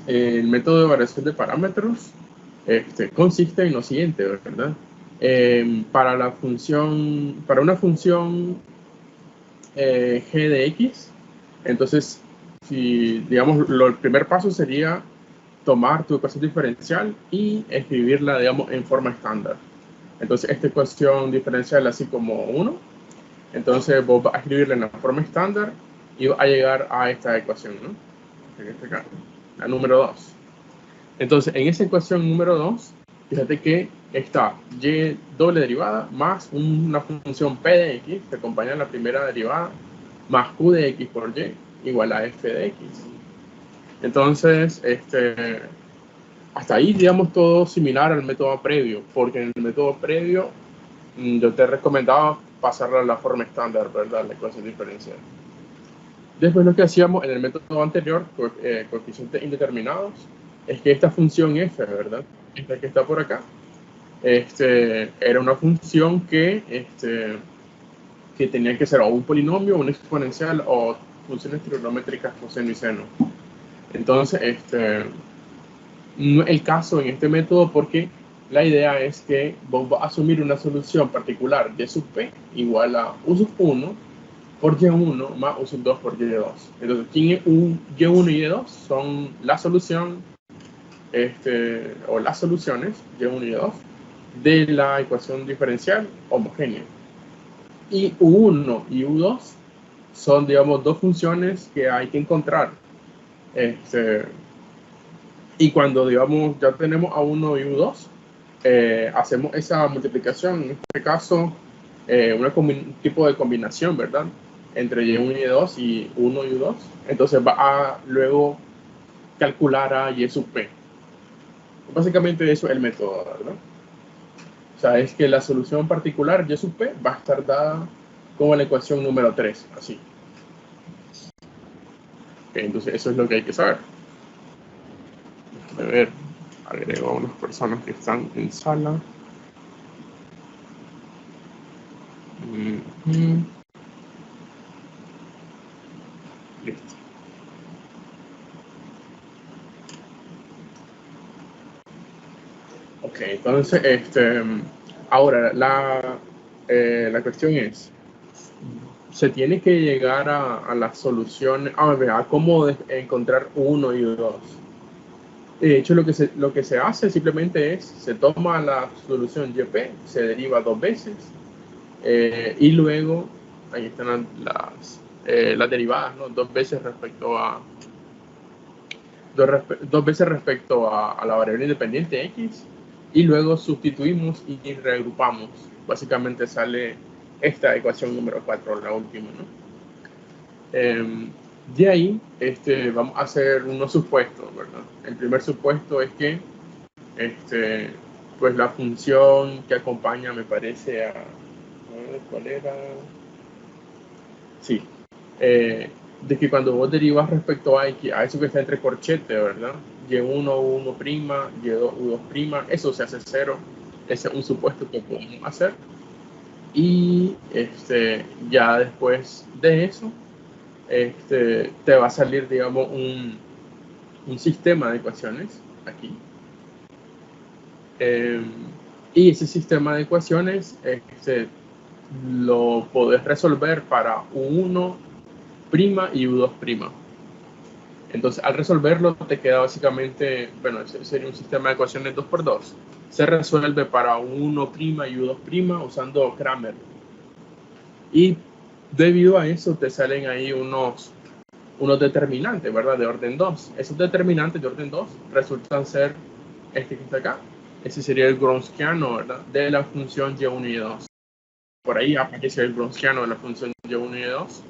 el método de variación de parámetros consiste en lo siguiente, ¿verdad? Para una función g de x, entonces, si, digamos, el primer paso sería tomar tu ecuación diferencial y escribirla, digamos, en forma estándar. Entonces, esta ecuación diferencial así como 1, entonces vos vas a escribirla en la forma estándar y vas a llegar a esta ecuación, ¿no? En este caso, la número 2. Entonces, en esa ecuación número 2, fíjate que está y doble derivada más una función p de x que acompaña la primera derivada más q de x por y igual a f de x. Entonces, hasta ahí, digamos, todo similar al método previo, porque en el método previo yo te recomendaba pasarla a la forma estándar, ¿verdad? La ecuación diferencial. Después lo que hacíamos en el método anterior, coeficientes indeterminados, es que esta función f, ¿verdad? Esta que está por acá, era una función que tenía que ser o un polinomio, un exponencial o funciones trigonométricas coseno y seno. Entonces, no es el caso en este método porque la idea es que vos vas a asumir una solución particular y sub p igual a u sub 1 por y1 más u sub 2 por y2. Entonces, y1 y y2 son la solución, o las soluciones, y1 y y2, de la ecuación diferencial homogénea. Y u1 y u2 son, digamos, dos funciones que hay que encontrar. Y cuando, digamos, ya tenemos a 1 y u2, hacemos esa multiplicación, en este caso, un tipo de combinación, ¿verdad? Entre y1 y y2 y 1 y u2. Entonces va a luego calcular a y sub p. Básicamente eso es el método, ¿verdad? O sea, es que la solución particular y sub p va a estar dada como la ecuación número 3, así. Okay, entonces eso es lo que hay que saber. A ver, agrego a unas personas que están en sala. Listo. Ok, entonces, ahora la cuestión es, se tiene que llegar a la solución, a cómo encontrar uno y dos. De hecho, lo que se hace simplemente es, se toma la solución YP, se deriva dos veces, y luego, ahí están las derivadas, ¿no? Dos veces respecto a la variable independiente x, y luego sustituimos y reagrupamos. Básicamente sale esta ecuación número 4, la última, ¿no? De ahí vamos a hacer unos supuestos, ¿verdad? El primer supuesto es que pues la función que acompaña, me parece, a ver, ¿cuál era? Sí. De que cuando vos derivas respecto a x, a eso que está entre corchetes, ¿verdad? Y1, U1', Y2, U2', eso se hace cero. Ese es un supuesto que podemos hacer. Y ya después de eso, te va a salir, digamos, un sistema de ecuaciones aquí. Y ese sistema de ecuaciones lo podés resolver para U1' y U2'. Entonces, al resolverlo, te queda básicamente, bueno, ese sería un sistema de ecuaciones 2×2. Se resuelve para U1' y U2' usando Cramer. Y debido a eso, te salen ahí unos determinantes, ¿verdad? De orden 2. Esos determinantes de orden 2 resultan ser este que está acá. Ese sería el Gronskiano, ¿verdad? De la función y1 y 2. Por ahí aparece el Gronskiano de la función y1 y 2.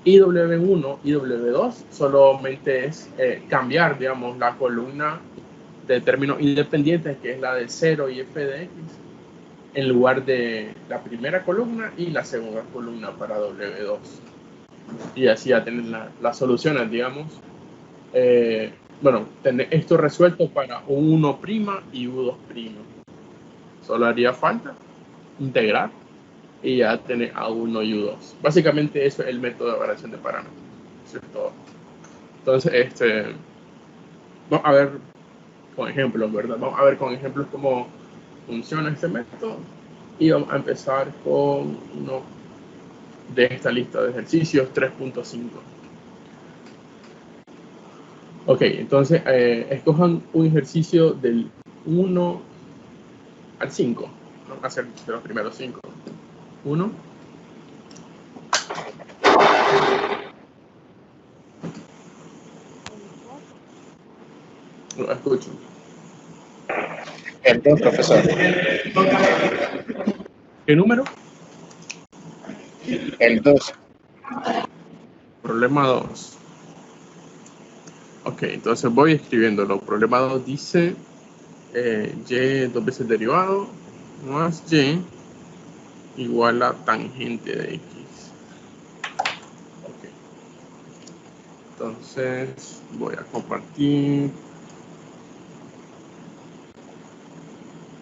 Y W1 y W2 solamente es cambiar, digamos, la columna de términos independientes, que es la de 0 y f de x, en lugar de la primera columna y la segunda columna para W2. Y así ya tener las soluciones, digamos. Bueno, tener esto resuelto para U1' y U2'. Solo haría falta integrar y ya tener A1 y U2. Básicamente eso es el método de variación de parámetros. Eso es todo. Entonces, vamos a ver con ejemplos, ¿verdad? Vamos a ver con ejemplos cómo funciona este método. Y vamos a empezar con uno de esta lista de ejercicios 3.5. Ok, entonces escojan un ejercicio del 1 al 5. Vamos a hacer de los primeros 5. 1. Lo escucho. El 2, profesor. ¿Qué número? El 2. Problema 2. Ok, entonces voy escribiéndolo. Problema 2 dice y 2 veces derivado más y igual a tangente de x. Ok. Entonces voy a compartir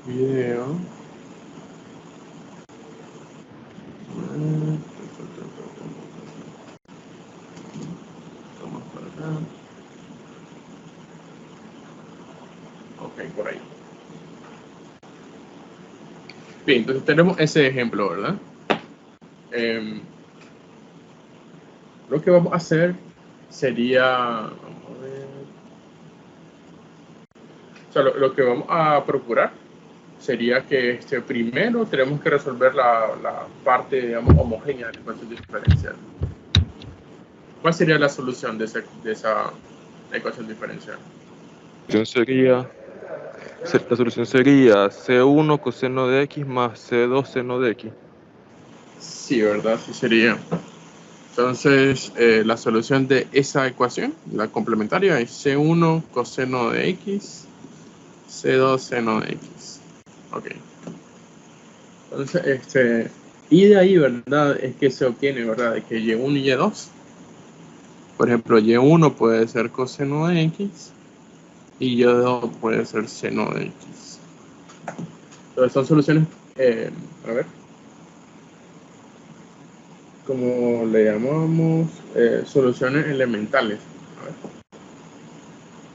video. Vamos para acá. Ok, por ahí. Bien, entonces tenemos ese ejemplo, ¿verdad? Lo que vamos a hacer sería, vamos a ver, o sea, lo que vamos a procurar sería que primero tenemos que resolver la parte, digamos, homogénea de la ecuación diferencial. ¿Cuál sería la solución de esa ecuación diferencial? La solución sería C1 coseno de x más C2 seno de x. Sí, ¿verdad? Sí sería. Entonces, la solución de esa ecuación, la complementaria, es C1 coseno de x, C2 seno de x. Ok. Entonces, y de ahí, ¿verdad? Es que se obtiene, ¿verdad? De que y1 y y2. Por ejemplo, y1 puede ser coseno de x y y2 puede ser seno de x. Entonces, son soluciones, a ver, como le llamamos, soluciones elementales. A ver.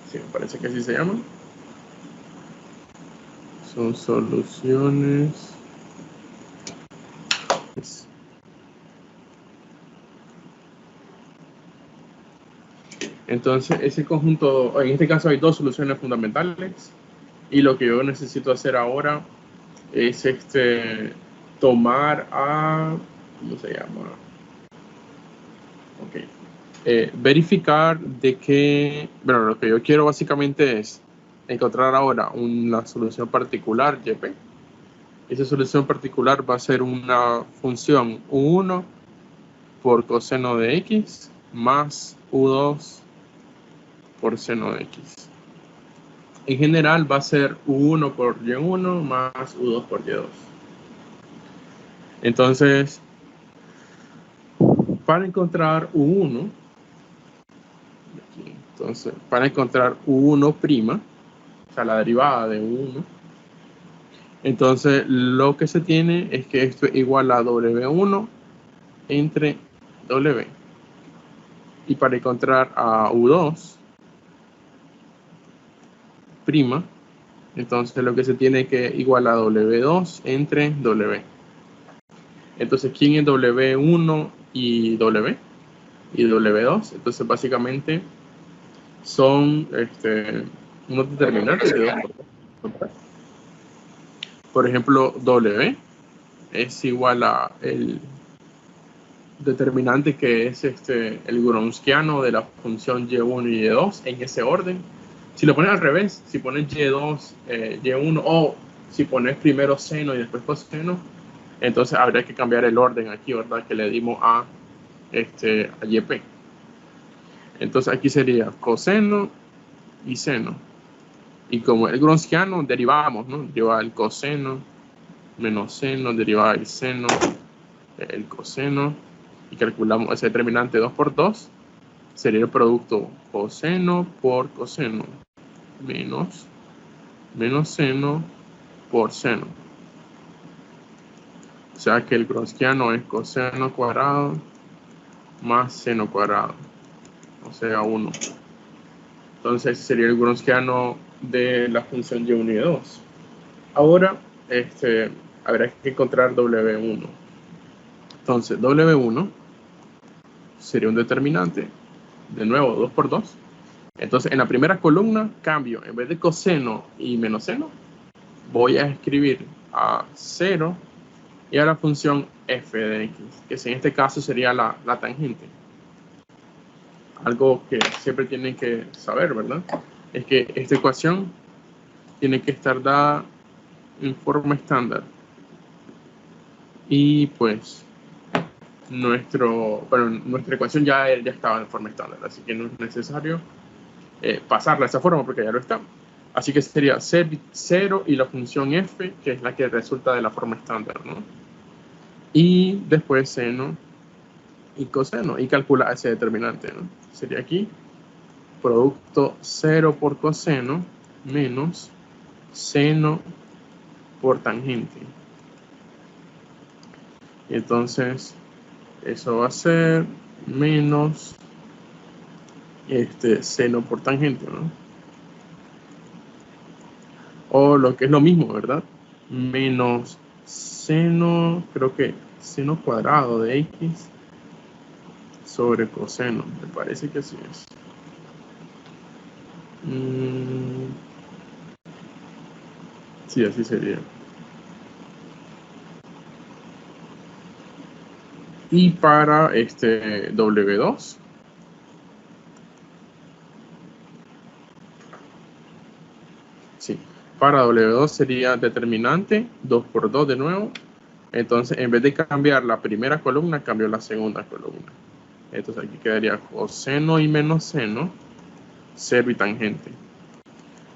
Sí, me parece que así se llaman. Son soluciones. Entonces, ese conjunto, en este caso hay dos soluciones fundamentales. Y lo que yo necesito hacer ahora es tomar a, ¿cómo se llama? Ok. Verificar de que, bueno, lo que yo quiero básicamente es encontrar ahora una solución particular, YP. Esa solución particular va a ser una función U1 por coseno de X más U2 por seno de X. En general va a ser U1 por Y1 más U2 por Y2. Entonces, para encontrar U1, entonces, para encontrar U1', o sea, la derivada de U1, entonces lo que se tiene es que esto es igual a W1 entre W. Y para encontrar a U2', entonces lo que se tiene es que es igual a W2 entre W. Entonces, ¿quién es W1 y W? Y W2. Entonces, básicamente son unos determinantes de 2 por 3. Por ejemplo, W es igual a el determinante que es el Gronskiano de la función y1 y y2 en ese orden. Si lo pones al revés, si pones y2, y1, o si pones primero seno y después coseno, entonces habría que cambiar el orden aquí, ¿verdad? Que le dimos a YP. Entonces aquí sería coseno y seno. Y como el Gronskiano, derivamos, ¿no? Deriva el coseno menos seno, deriva el seno, el coseno, y calculamos ese determinante 2 por 2, sería el producto coseno por coseno menos seno por seno. O sea que el Gronskiano es coseno cuadrado más seno cuadrado, o sea 1. Entonces sería el Wronskiano de la función y1 y 2. Ahora habrá que encontrar W1. Entonces W1 sería un determinante, de nuevo 2 por 2. Entonces en la primera columna cambio, en vez de coseno y menos seno, voy a escribir a 0 y a la función f de x, que en este caso sería la tangente. Algo que siempre tienen que saber, ¿verdad? Es que esta ecuación tiene que estar dada en forma estándar. Y pues nuestra ecuación ya estaba en forma estándar, así que no es necesario pasarla de esa forma porque ya lo está. Así que sería 0 y la función f, que es la que resulta de la forma estándar, ¿no? Y después seno y coseno, y calcula ese determinante, ¿no? Sería aquí producto 0 por coseno menos seno por tangente. Y entonces eso va a ser menos seno por tangente, ¿no? O lo que es lo mismo, ¿verdad? Menos seno, creo que seno cuadrado de x sobre coseno. Me parece que así es. Sí, así sería. Y para W2, sí, para W2 sería determinante 2 por 2 de nuevo. Entonces, en vez de cambiar la primera columna, cambio la segunda columna. Entonces aquí quedaría coseno y menos seno, 0 y tangente.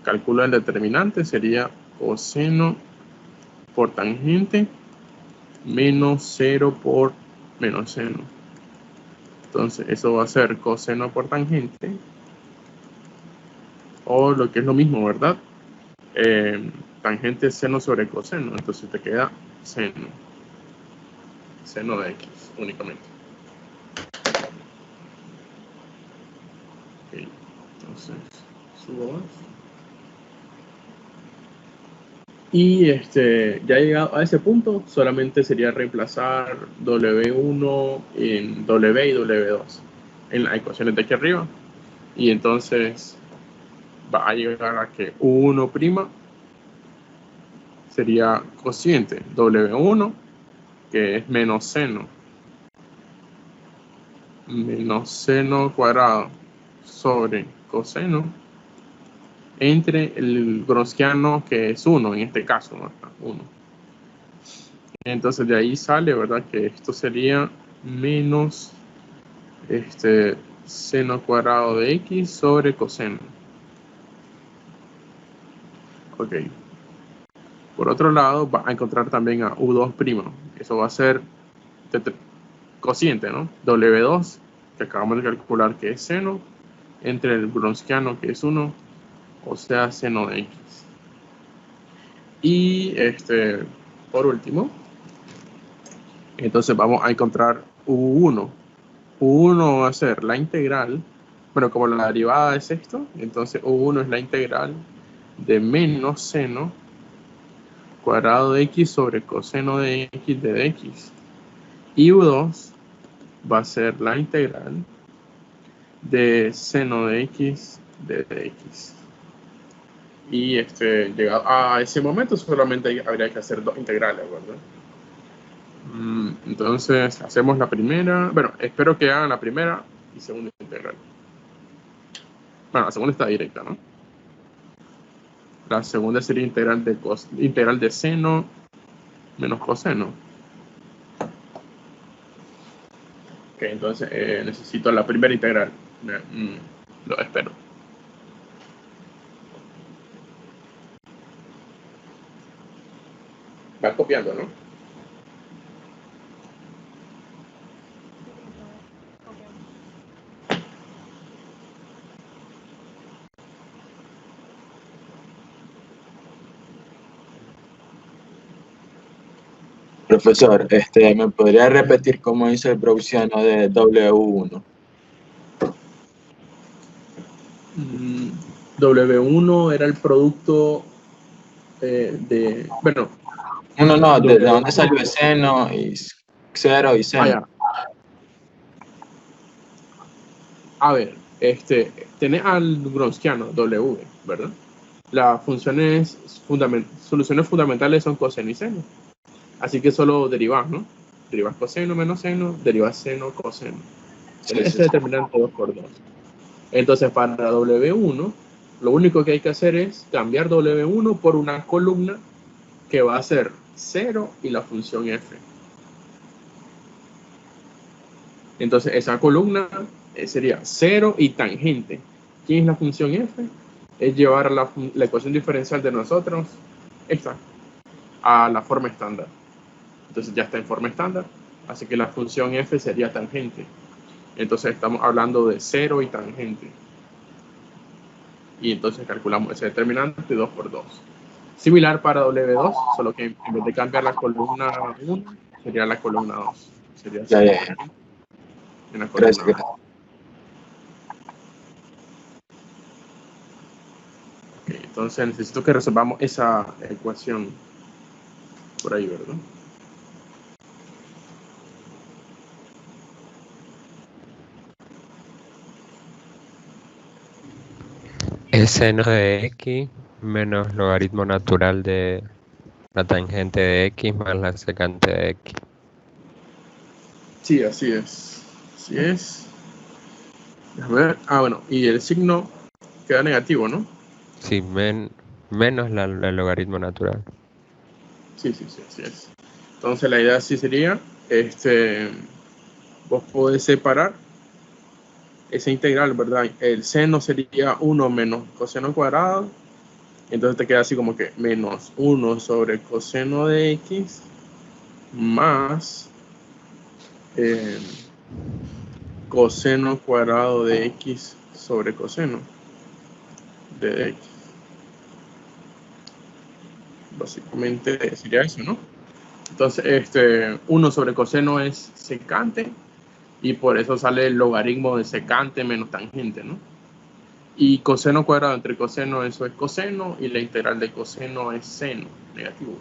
Calculo el determinante, sería coseno por tangente menos 0 por menos seno. Entonces eso va a ser coseno por tangente, o lo que es lo mismo, ¿verdad? Tangente seno sobre coseno, entonces te queda seno de x únicamente. Okay. Entonces subo más. Y ya llegado a ese punto, solamente sería reemplazar W1 en W y W2 en las ecuaciones de aquí arriba. Y entonces va a llegar a que U1' sería cociente W1, que es menos seno cuadrado sobre coseno entre el Wronskiano, que es 1 en este caso, ¿no? 1. Entonces de ahí sale, ¿verdad? Que esto sería menos seno cuadrado de x sobre coseno. Ok. Por otro lado, va a encontrar también a U2'. Eso va a ser cociente, ¿no? W2, que acabamos de calcular que es seno, entre el Wronskiano, que es 1, o sea, seno de x. Y por último, entonces vamos a encontrar U1. U1 va a ser la integral, bueno, como la derivada es esto, entonces U1 es la integral de menos seno cuadrado de x sobre coseno de x de dx. Y U2 va a ser la integral de seno de x de dx. Y llegado a ese momento solamente habría que hacer dos integrales, ¿verdad? Entonces hacemos la primera, bueno, espero que hagan la primera y segunda integral. Bueno, la segunda está directa, ¿no? La segunda sería integral de seno menos coseno. Ok, entonces necesito la primera integral. Lo espero. Vas copiando, ¿no? Profesor, ¿me podría repetir cómo hizo el browsiano de W1? W1 era el producto de... Bueno, No, ¿de W1. dónde salió el seno y 0 y seno? Ya. A ver, tenés al Gronskiano, W, ¿verdad? Las soluciones fundamentales son coseno y seno. Así que solo derivas, ¿no? Derivas coseno menos seno, derivas seno, coseno. Sí, Este sí, sí. determinante 2 por 2. Entonces, para W1, lo único que hay que hacer es cambiar W1 por una columna que va a ser 0 y la función f. Entonces, esa columna sería 0 y tangente. ¿Quién es la función f? Es llevar la ecuación diferencial de nosotros, esta, a la forma estándar. Entonces ya está en forma estándar, así que la función f sería tangente. Entonces estamos hablando de 0 y tangente. Y entonces calculamos ese determinante 2 por 2. Similar para W2, solo que en vez de cambiar la columna 1, sería la columna 2. Sería Ya. en la columna Gracias. 2. Okay, entonces necesito que resolvamos esa ecuación por ahí, ¿verdad? El seno de x menos logaritmo natural de la tangente de x más la secante de x. Sí, así es. Así es. A ver. Bueno, y el signo queda negativo, ¿no? Sí, menos el logaritmo natural. Sí, así es. Entonces la idea sí sería, vos podés separar esa integral, ¿verdad? El seno sería 1 menos coseno cuadrado. Entonces te queda así como que menos 1 sobre coseno de x más coseno cuadrado de x sobre coseno de x. Básicamente sería eso, ¿no? Entonces, 1 sobre coseno es secante y por eso sale el logaritmo de secante menos tangente, ¿no? Y coseno cuadrado entre coseno, eso es coseno, y la integral de coseno es seno, negativo.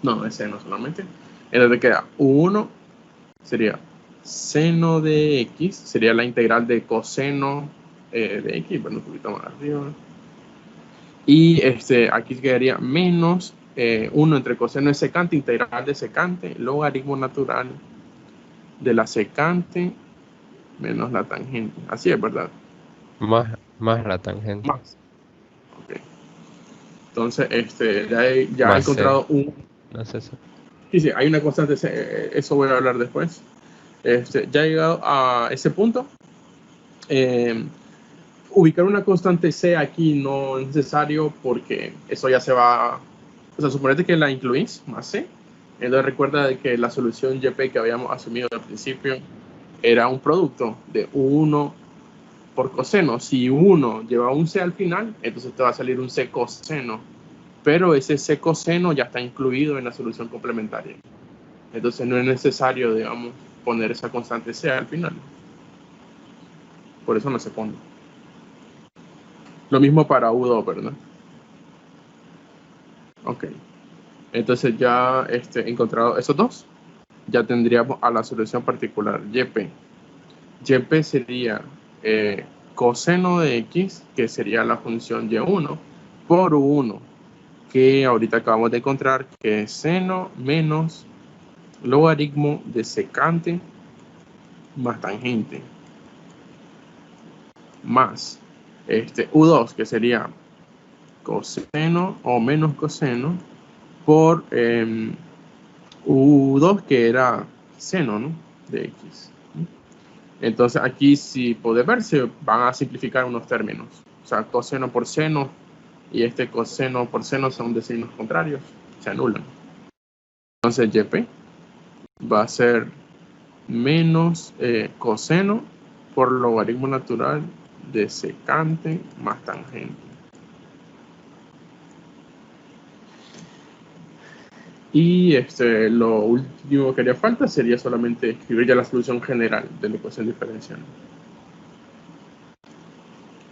No es seno solamente. Entonces queda 1, sería seno de x, sería la integral de coseno de x, bueno, un poquito más arriba. Y aquí quedaría menos 1 entre coseno de secante, integral de secante, logaritmo natural de la secante menos la tangente. Así es, ¿verdad? Más la tangente. Más. Ok. Entonces, ya he Más encontrado c. un... No sé si. Sí, hay una constante, eso voy a hablar después. Ya he llegado a ese punto. Ubicar una constante C aquí no es necesario porque eso ya se va... O sea, suponete que la incluís, más C. Entonces recuerda de que la solución YP que habíamos asumido al principio era un producto de 1 por coseno. Si 1 lleva un C al final, entonces te va a salir un C coseno. Pero ese C coseno ya está incluido en la solución complementaria. Entonces no es necesario, digamos, poner esa constante C al final. Por eso no se pone. Lo mismo para U2, ¿verdad? Ok. Entonces ya encontrado esos dos, ya tendríamos a la solución particular YP. YP sería coseno de X, que sería la función Y1, por U1, que ahorita acabamos de encontrar que es seno menos logaritmo de secante más tangente, más U2, que sería coseno o menos coseno, por U2, que era seno, ¿no? De X. Entonces aquí, si podés ver, se van a simplificar unos términos. O sea, coseno por seno y coseno por seno son de signos contrarios, se anulan. Entonces YP va a ser menos coseno por logaritmo natural de secante más tangente. Y lo último que haría falta sería solamente escribir ya la solución general de la ecuación diferencial.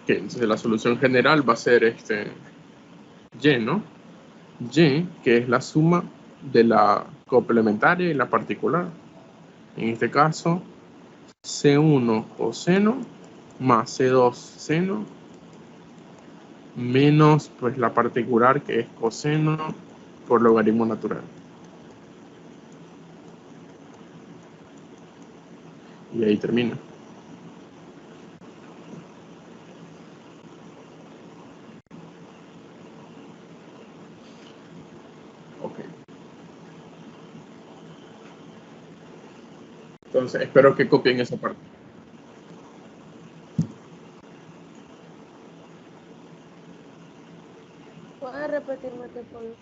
Que entonces la solución general va a ser y, ¿no? Y, que es la suma de la complementaria y la particular. En este caso, C1 coseno más C2 seno menos pues la particular, que es coseno por logaritmo natural. Y ahí termina. Ok. Entonces, espero que copien esa parte. ¿Puedes repetirme qué fue lo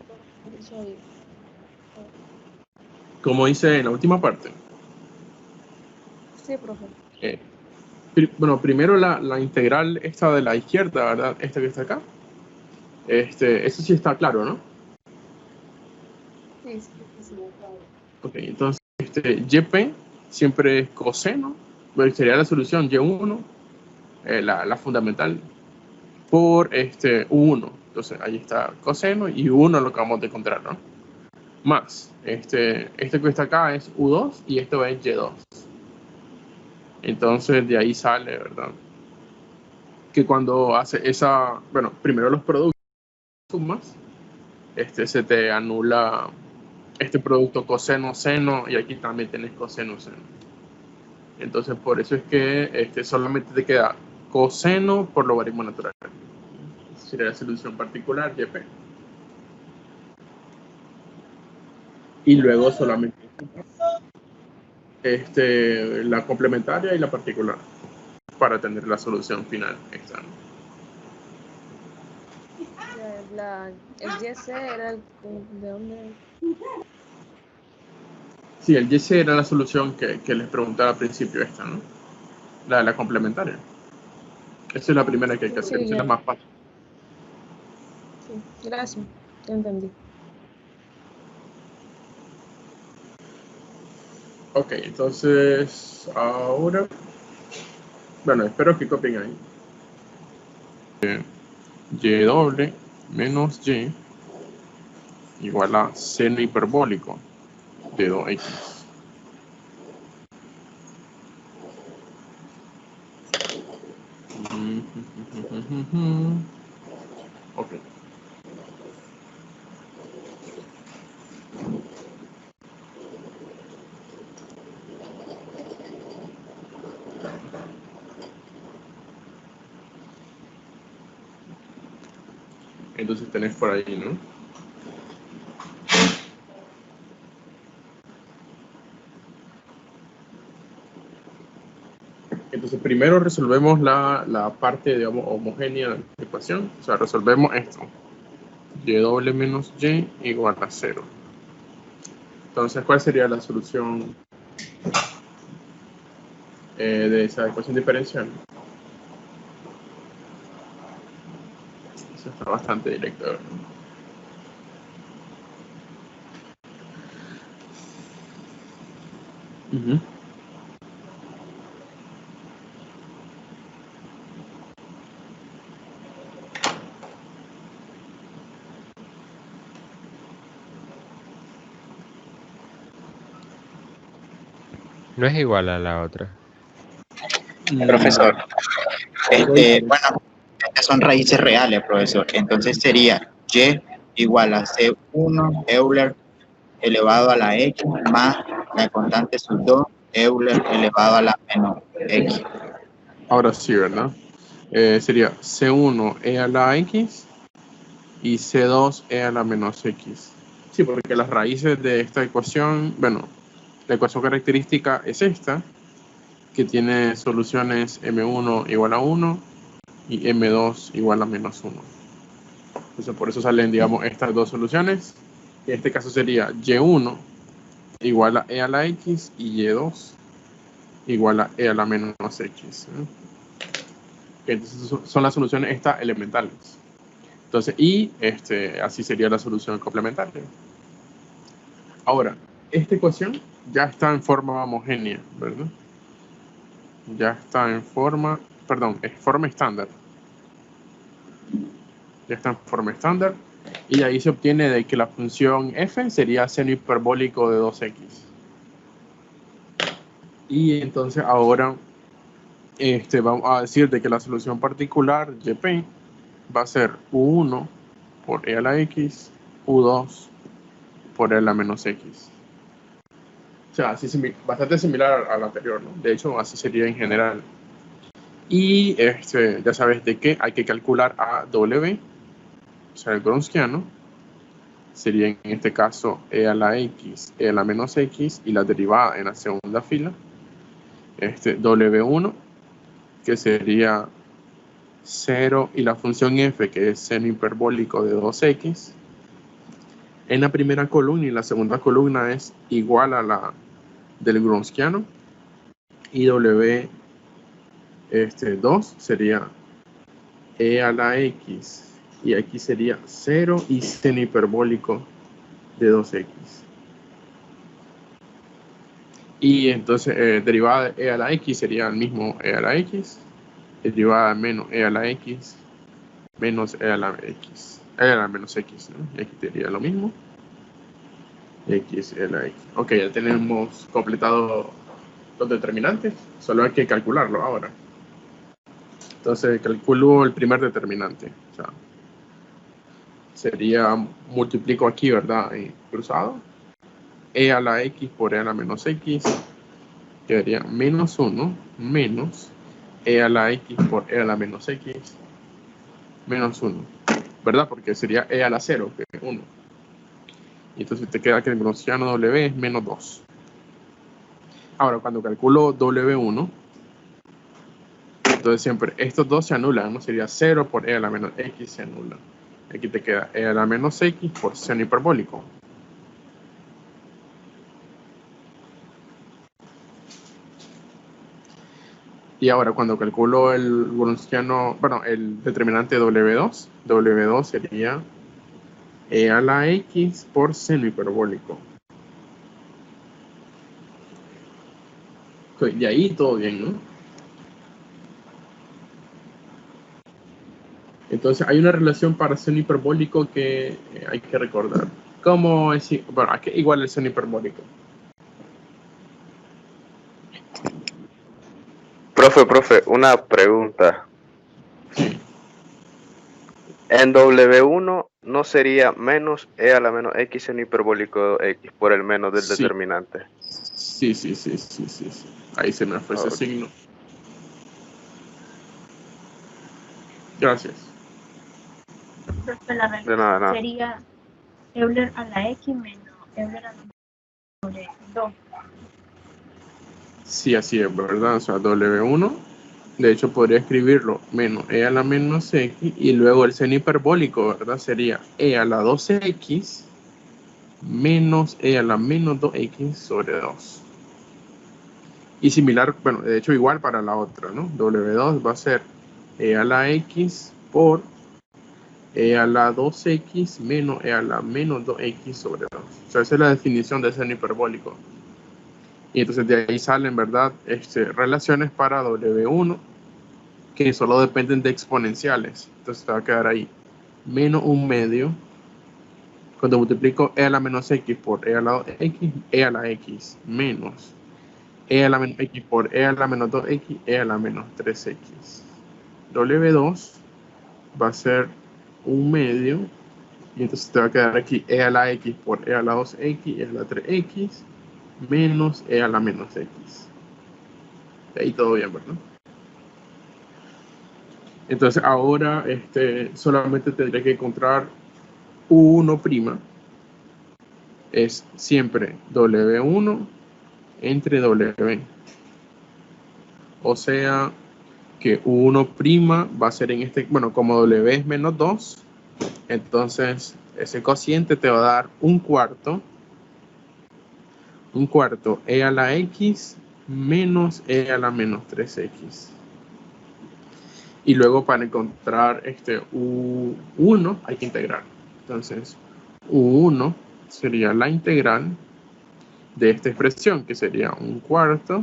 que dicho ahí? Como dice en la última parte. Sí, profe. Bueno, primero la integral esta de la izquierda, ¿verdad? Esta que está acá. Eso sí está claro, ¿no? Sí, sí, sí. Ok, entonces YP siempre es coseno, bueno, sería la solución Y1, la fundamental, por U1. Entonces ahí está coseno y U1 lo que vamos a encontrar, ¿no? Más, este que está acá es U2 y esto es Y2. Entonces de ahí sale, ¿verdad? Que cuando hace esa, bueno, primero los productos sumas, se te anula este producto coseno-seno y aquí también tienes coseno-seno. Entonces por eso es que solamente te queda coseno por logaritmo natural. Sería la solución particular, YP. Y luego solamente la complementaria y la particular para tener la solución final esta. El YC era el de dónde. Sí, el YC era la solución que les preguntaba al principio esta, ¿no? La de la complementaria. Esa es la primera que hay que hacer, Sí, esa es la ya. más fácil. Sí, gracias. Ya entendí. Ok, entonces ahora, bueno, espero que copien ahí. Y doble menos Y igual a seno hiperbólico de 2x. Ok. Entonces tenés por ahí, ¿no? Entonces primero resolvemos la parte, digamos, homogénea de la ecuación. O sea, resolvemos esto. Y doble menos Y igual a 0. Entonces, ¿cuál sería la solución de esa ecuación diferencial? Eso está bastante directo, ¿verdad? Uh-huh. No es igual a la otra. Profesor, bueno, estas son raíces reales, profesor. Entonces sería Y igual a C1 Euler elevado a la X más la constante sub 2 Euler elevado a la menos X. Ahora sí, ¿verdad? Sería C1 e a la X y C2 e a la menos X. Sí, porque las raíces de esta ecuación, bueno, la ecuación característica es esta, que tiene soluciones M1 igual a 1 y M2 igual a menos 1. Entonces por eso salen, digamos, estas dos soluciones. En este caso sería Y1 igual a E a la X y Y2 igual a E a la menos X. Entonces son las soluciones estas elementales. Entonces, y así sería la solución complementaria. Ahora, esta ecuación ya está en forma homogénea, ¿verdad? Ya está en forma, perdón, es forma estándar. ya está en forma estándar. Y ahí se obtiene de que la función f sería seno hiperbólico de 2x. Y entonces ahora vamos a decir de que la solución particular yp va a ser u1 por e a la x, u2 por e a la menos x. O sea, así bastante similar al anterior, ¿no? De hecho, así sería en general. Y ya sabes de que hay que calcular a w, o sea, el Gronskiano. Sería en este caso e a la x, e a la menos x y la derivada en la segunda fila. W1, que sería 0 y la función f, que es seno hiperbólico de 2x. En la primera columna y la segunda columna es igual a la del Gronskiano. Y W2 sería e a la x y aquí sería 0 y seno hiperbólico de 2x. Y entonces derivada de e a la x sería el mismo e a la x, derivada de menos e a la x menos e a la x, e a la menos x, ¿no? Y aquí sería lo mismo, x e a la x. Ok, ya tenemos completado los determinantes, solo hay que calcularlo ahora. Entonces calculo el primer determinante, o sea, sería, multiplico aquí, ¿verdad? Cruzado, e a la x por e a la menos x, quedaría menos 1 menos e a la x por e a la menos x menos 1, ¿verdad? Porque sería e a la 0, que es 1. Y entonces te queda que el Gronskiano W es menos 2. Ahora, cuando calculo W1, entonces siempre estos dos se anulan, ¿no? Sería 0 por e a la menos x se anula. Aquí te queda e a la menos x por seno hiperbólico. Y ahora cuando calculo el Gronskiano, bueno, el determinante W2, W2 sería e a la x por seno hiperbólico. Y ahí todo bien, ¿no? Entonces hay una relación para seno hiperbólico que hay que recordar. ¿Cómo es? Bueno, ¿a qué igual el seno hiperbólico? Profe, una pregunta. Sí. En W1 no sería menos e a la menos x seno hiperbólico de x por el menos del Sí. determinante. Sí. Ahí se me fue ese signo. Gracias. Profe, la relación De nada. sería Euler a la x menos Euler a la sobre 2. Sí, así es, ¿verdad? O sea, W1, de hecho podría escribirlo menos e a la menos x y luego el seno hiperbólico, ¿verdad? Sería e a la 2x menos e a la menos 2x sobre 2. Y similar, bueno, de hecho igual para la otra, ¿no? W2 va a ser e a la x por e a la 2x menos e a la menos 2x sobre 2. O sea, esa es la definición de seno hiperbólico. Y entonces de ahí salen, ¿verdad? Relaciones para W1 que solo dependen de exponenciales. Entonces te va a quedar ahí menos 1/2. Cuando multiplico e a la menos x por e a la 2x, e a la x menos e a la menos x por e a la menos 2x, e a la menos 3x. W2 va a ser 1/2. Y entonces te va a quedar aquí e a la x por e a la 2x, e a la 3x, menos e a la menos x. De ahí todo bien, ¿verdad? Entonces ahora solamente tendré que encontrar U1'. Es siempre W1 entre W. O sea que U1' va a ser en bueno, como W es menos 2, entonces ese cociente te va a dar 1/4 e a la x menos e a la menos 3x. Y luego para encontrar U1 hay que integrar. Entonces U1 sería la integral de esta expresión, que sería 1/4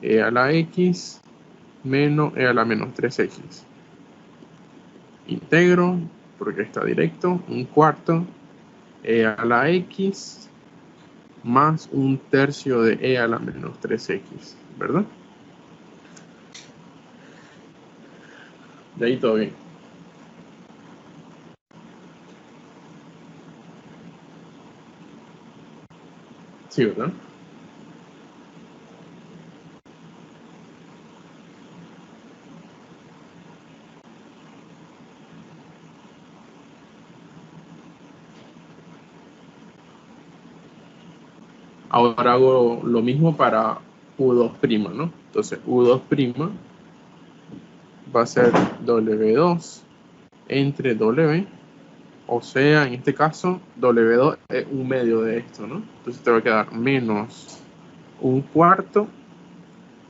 e a la x menos e a la menos 3x. integro, porque está directo, 1/4 e a la x más 1/3 de e a la menos 3x, ¿verdad? De ahí todo bien. Sí, ¿verdad? Ahora hago lo mismo para U2', ¿no? Entonces, U2' va a ser W2 entre W, o sea, en este caso, W2 es 1/2 de esto, ¿no? Entonces te va a quedar menos 1/4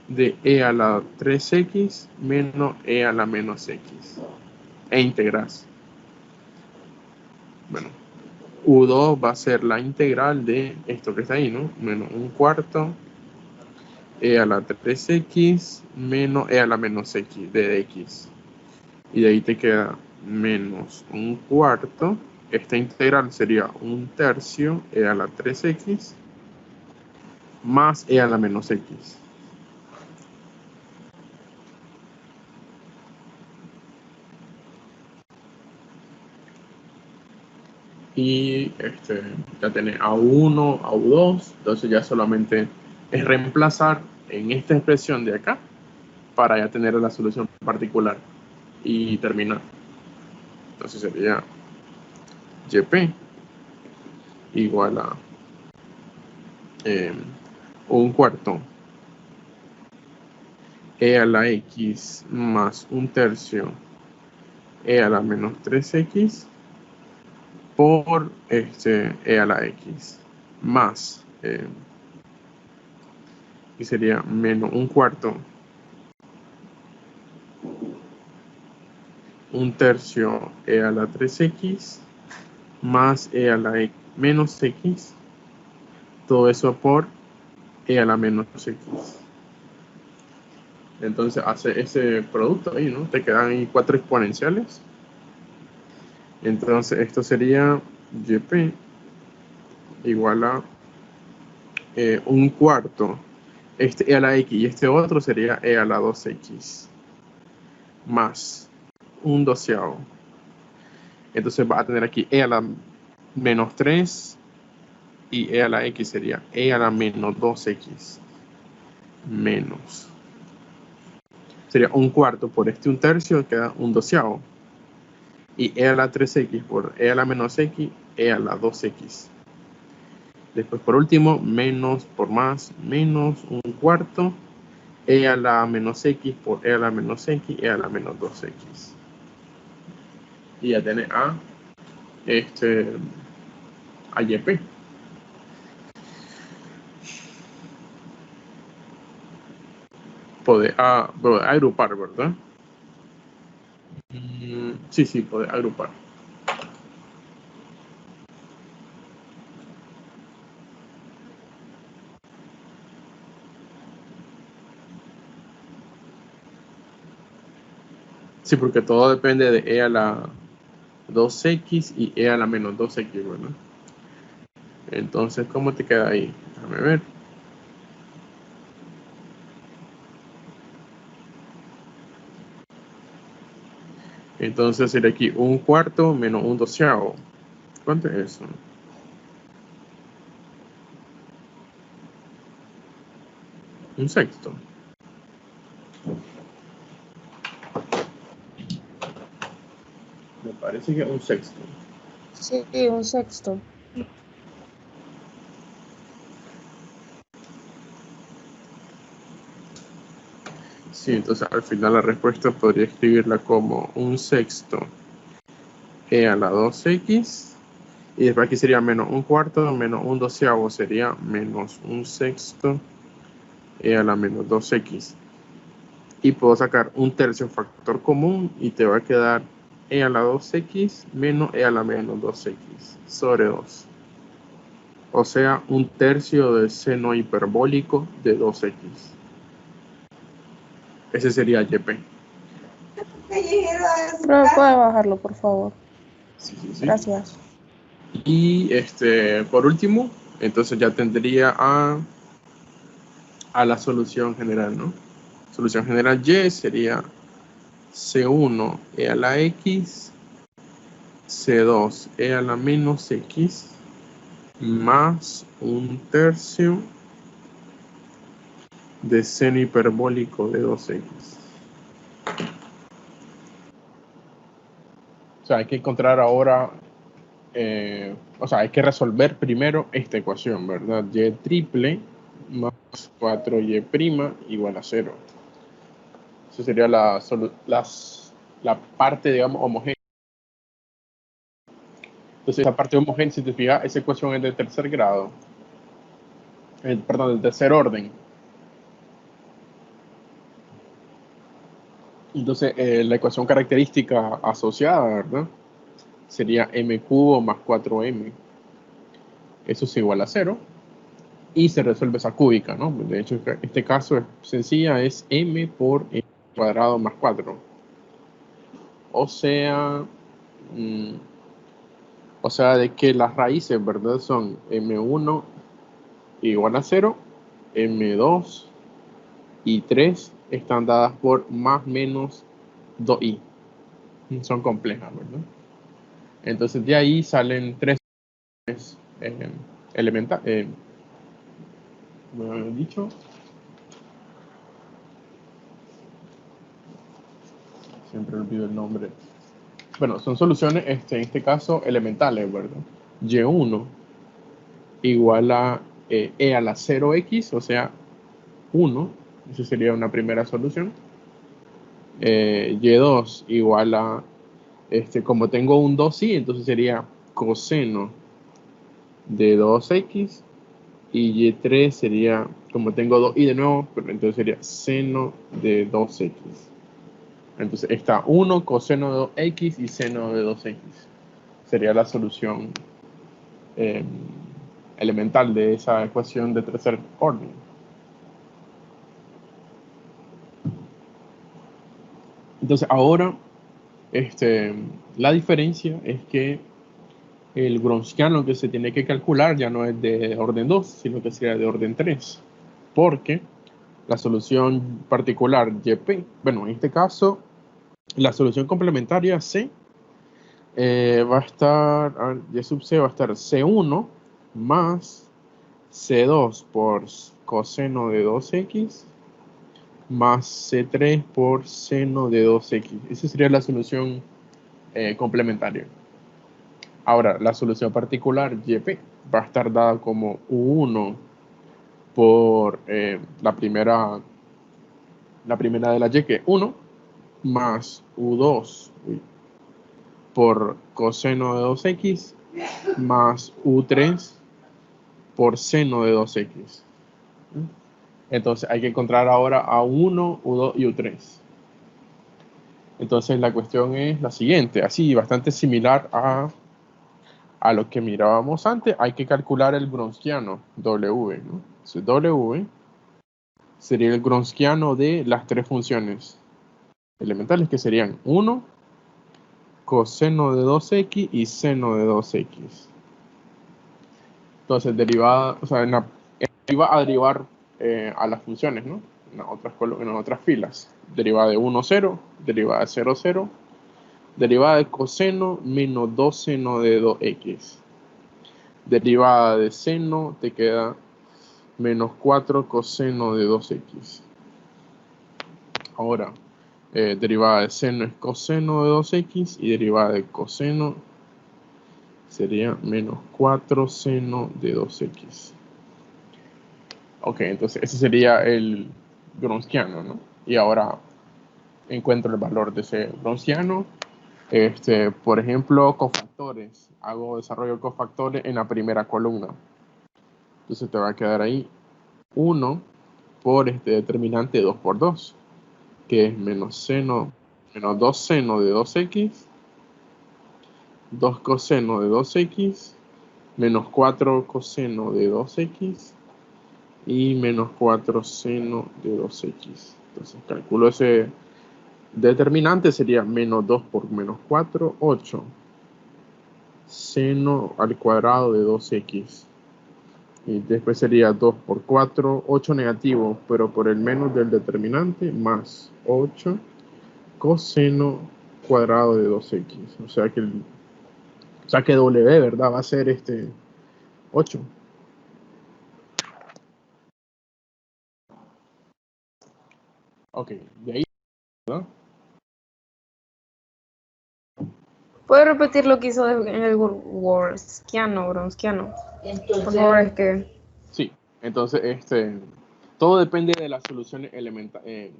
de e a la 3x menos e a la menos x. E integras. Bueno, U2 va a ser la integral de esto que está ahí, ¿no? Menos 1/4 e a la 3x menos e a la menos x de x. Y de ahí te queda menos 1/4. Esta integral sería 1/3 e a la 3x más e a la menos x. Y ya tenés A1, A2, entonces ya solamente es reemplazar en esta expresión de acá para ya tener la solución particular y terminar. Entonces sería YP igual a 1/4 e a la x más 1/3 e a la menos 3x por e a la x más y sería menos 1/4 1/3 e a la 3x más e a la menos x, todo eso por e a la menos x. Entonces hace ese producto ahí, ¿no? Te quedan ahí 4 exponenciales. Entonces esto sería YP igual a 1/4 e a la x y este otro sería e a la 2x más 1/12. Entonces va a tener aquí e a la menos 3 y e a la x sería e a la menos 2x menos. Sería 1/4 por 1/3 queda 1/12. Y e a la 3x por e a la menos x, e a la 2x. Después por último, menos por más, menos 1/4 e a la menos x por e a la menos x, e a la menos 2x. Y ya tenés a YP. Podés agrupar, ¿verdad? Sí, podés agrupar. Sí, porque todo depende de e a la 2x y e a la menos 2x, ¿verdad? Entonces, ¿cómo te queda ahí? Déjame ver. Entonces sería aquí 1/4 menos 1/12. ¿Cuánto es eso? Un sexto. Me parece que es un sexto. Sí, un sexto. Sí, entonces al final la respuesta podría escribirla como un sexto e a la 2x. Y después aquí sería menos 1/4 menos 1/12 sería menos un sexto e a la menos 2x. Y puedo sacar 1/3 factor común y te va a quedar e a la 2x menos e a la menos 2x sobre 2. O sea, 1/3 del seno hiperbólico de 2x. Ese sería YP. Pero puede bajarlo, por favor. Sí. Gracias. Y por último, entonces ya tendría a la solución general, ¿no? Solución general Y sería C1 e a la X, C2 e a la menos X, más 1/3 de seno hiperbólico de 2X. O sea, hay que encontrar ahora, hay que resolver primero esta ecuación, ¿verdad? Y triple más 4y' igual a 0. Esa sería la parte, digamos, homogénea. Entonces, esa parte homogénea, si te fijas, esa ecuación es de tercer grado. Perdón, del tercer orden. Entonces, la ecuación característica asociada, ¿verdad? Sería m cubo más 4m. Eso es igual a 0. Y se resuelve esa cúbica, ¿no? De hecho, en este caso es sencilla, es m por m cuadrado más 4. O sea, de que las raíces, ¿verdad? Son m1 igual a 0, m2 y 3 están dadas por más menos 2i. Son complejas, ¿verdad? Entonces de ahí salen tres elementales. Como he dicho, siempre olvido el nombre. Bueno, son soluciones, en este caso, elementales, ¿verdad? Y1 igual a e a la 0x, o sea, 1. Esa sería una primera solución. Y2 igual a, como tengo un 2i, entonces sería coseno de 2x. Y y3 sería, como tengo 2i de nuevo, pero entonces sería seno de 2x. Entonces está 1 coseno de 2x y seno de 2x. Sería la solución elemental de esa ecuación de tercer orden. Entonces ahora, la diferencia es que el Gronskiano que se tiene que calcular ya no es de orden 2, sino que sería de orden 3. Porque la solución particular YP, bueno, en este caso, la solución complementaria C va a estar, Y sub C va a estar C1 más C2 por coseno de 2x más C3 por seno de 2x. Esa sería la solución complementaria. Ahora, la solución particular YP va a estar dada como U1 por la primera de la Y, que es 1, más U2 por coseno de 2x, más U3 por seno de 2x. Entonces hay que encontrar ahora a U1, U2 y U3. Entonces la cuestión es la siguiente, así bastante similar a lo que mirábamos antes. Hay que calcular el Gronskiano, W, ¿no? Entonces, W sería el Gronskiano de las tres funciones elementales, que serían 1, coseno de 2x y seno de 2x. Entonces, derivada, iba a derivar a las funciones, ¿no? En otras filas. Derivada de 1, 0, derivada de 0, 0, derivada de coseno menos 2 seno de 2x. Derivada de seno te queda menos 4 coseno de 2x. Ahora, derivada de seno es coseno de 2x y derivada de coseno sería menos 4 seno de 2x. Ok, entonces ese sería el Gronskiano, ¿no? Y ahora encuentro el valor de ese Gronskiano. Por ejemplo, cofactores. Hago desarrollo de cofactores en la primera columna. Entonces te va a quedar ahí 1 por este determinante 2 por 2, que es menos 2 seno de 2x, 2 coseno de 2x, menos 4 coseno de 2x y menos 4 seno de 2x. Entonces calculo Determinante sería menos 2 por menos 4, 8. Seno al cuadrado de 2x. Y después sería 2 por 4, 8 negativo, pero por el menos del determinante, más 8 coseno cuadrado de 2x. O sea que W, ¿verdad? Va a ser 8. Ok, de ahí, ¿verdad? ¿Puede repetir lo que hizo en el Wronskiano? Por favor, es que... Sí, entonces todo depende de las soluciones elementales,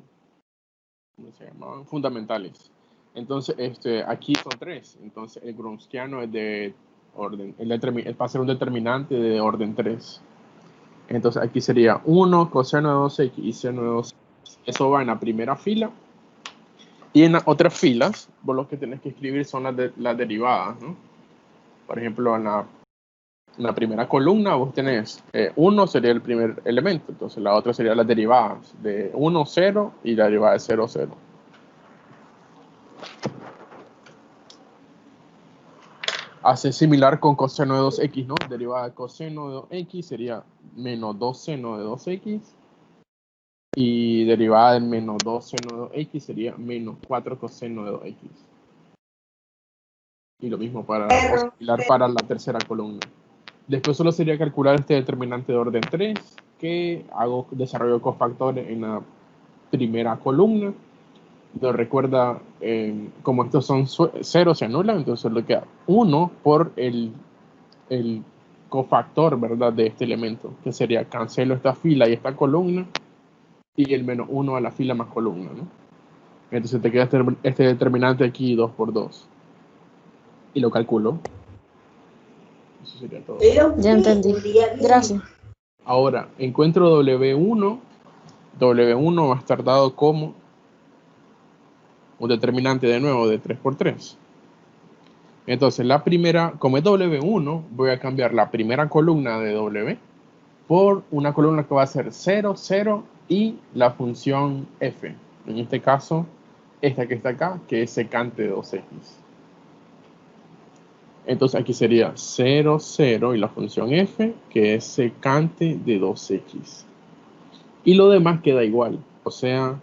¿cómo se llamaban? Fundamentales. Entonces, aquí son 3. Entonces, el Wronskiano es de orden, va a ser un determinante de orden 3. Entonces, aquí sería 1 coseno de 2x y seno de 2x. Eso va en la primera fila. Y en las otras filas, vos lo que tenés que escribir son las derivadas, ¿no? Por ejemplo, en la primera columna vos tenés 1 sería el primer elemento, entonces la otra sería las derivadas de 1, 0 y la derivada de 0, 0. Hace similar con coseno de 2x, ¿no? Derivada de coseno de 2x sería menos 2 seno de 2x y derivada del menos 2 seno de 2x sería menos 4 coseno de 2x. Y lo mismo similar para la tercera columna. Después solo sería calcular este determinante de orden 3, que hago desarrollo de cofactores en la primera columna. Nos recuerda, como estos son 0, se anulan, entonces solo queda 1 por el cofactor, ¿verdad?, de este elemento, que sería cancelo esta fila y esta columna, y el menos 1 a la fila más columna, ¿no? Entonces te queda este determinante aquí 2 por 2. Y lo calculo. Eso sería todo. Ya entendí. Gracias. Ahora, encuentro W1. W1 va a estar dado como un determinante de nuevo de 3 por 3. Entonces, la primera, como es W1, voy a cambiar la primera columna de W por una columna que va a ser 0, 0 y la función f. En este caso, esta que está acá, que es secante de 2x. Entonces, aquí sería 0, 0 y la función f, que es secante de 2x. Y lo demás queda igual, o sea,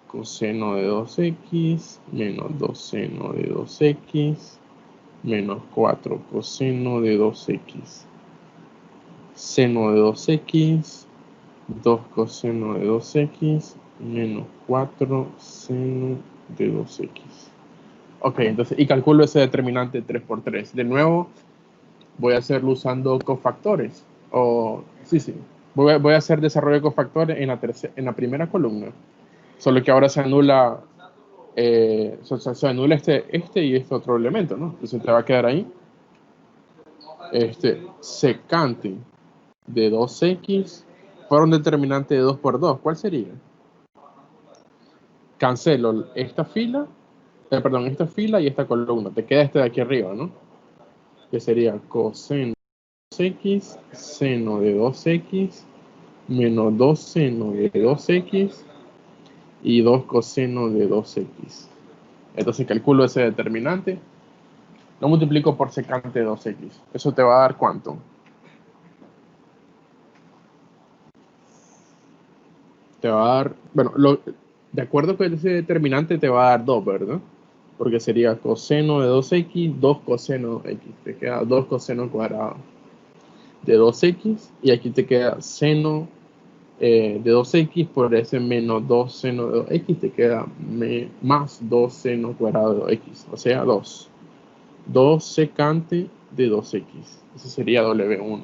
coseno de 2x menos 2 seno de 2x menos 4 coseno de 2x. Seno de 2x, 2 coseno de 2x menos 4 seno de 2x. Ok, entonces, y calculo ese determinante 3 por 3. De nuevo, voy a hacerlo usando cofactores. Sí. Voy a hacer desarrollo de cofactores en la primera columna. Solo que ahora se anula se anula este y este otro elemento, ¿no? Entonces te va a quedar ahí secante de 2x por un determinante de 2 por 2. ¿Cuál sería? Cancelo esta fila, esta fila y esta columna. Te queda de aquí arriba, ¿no? Que sería coseno de 2x, seno de 2x, menos 2 seno de 2x y 2 coseno de 2x. Entonces calculo ese determinante. Lo multiplico por secante de 2x. Eso te va a dar ¿cuánto? Te va a dar, bueno, de acuerdo con ese determinante te va a dar 2, ¿verdad? Porque sería coseno de 2x, 2 coseno de x. Te queda 2 coseno cuadrado de 2x. Y aquí te queda seno de 2x por ese menos 2 seno de 2x. Te queda más 2 seno cuadrado de 2x. O sea, 2. 2 secante de 2x. Ese sería W1.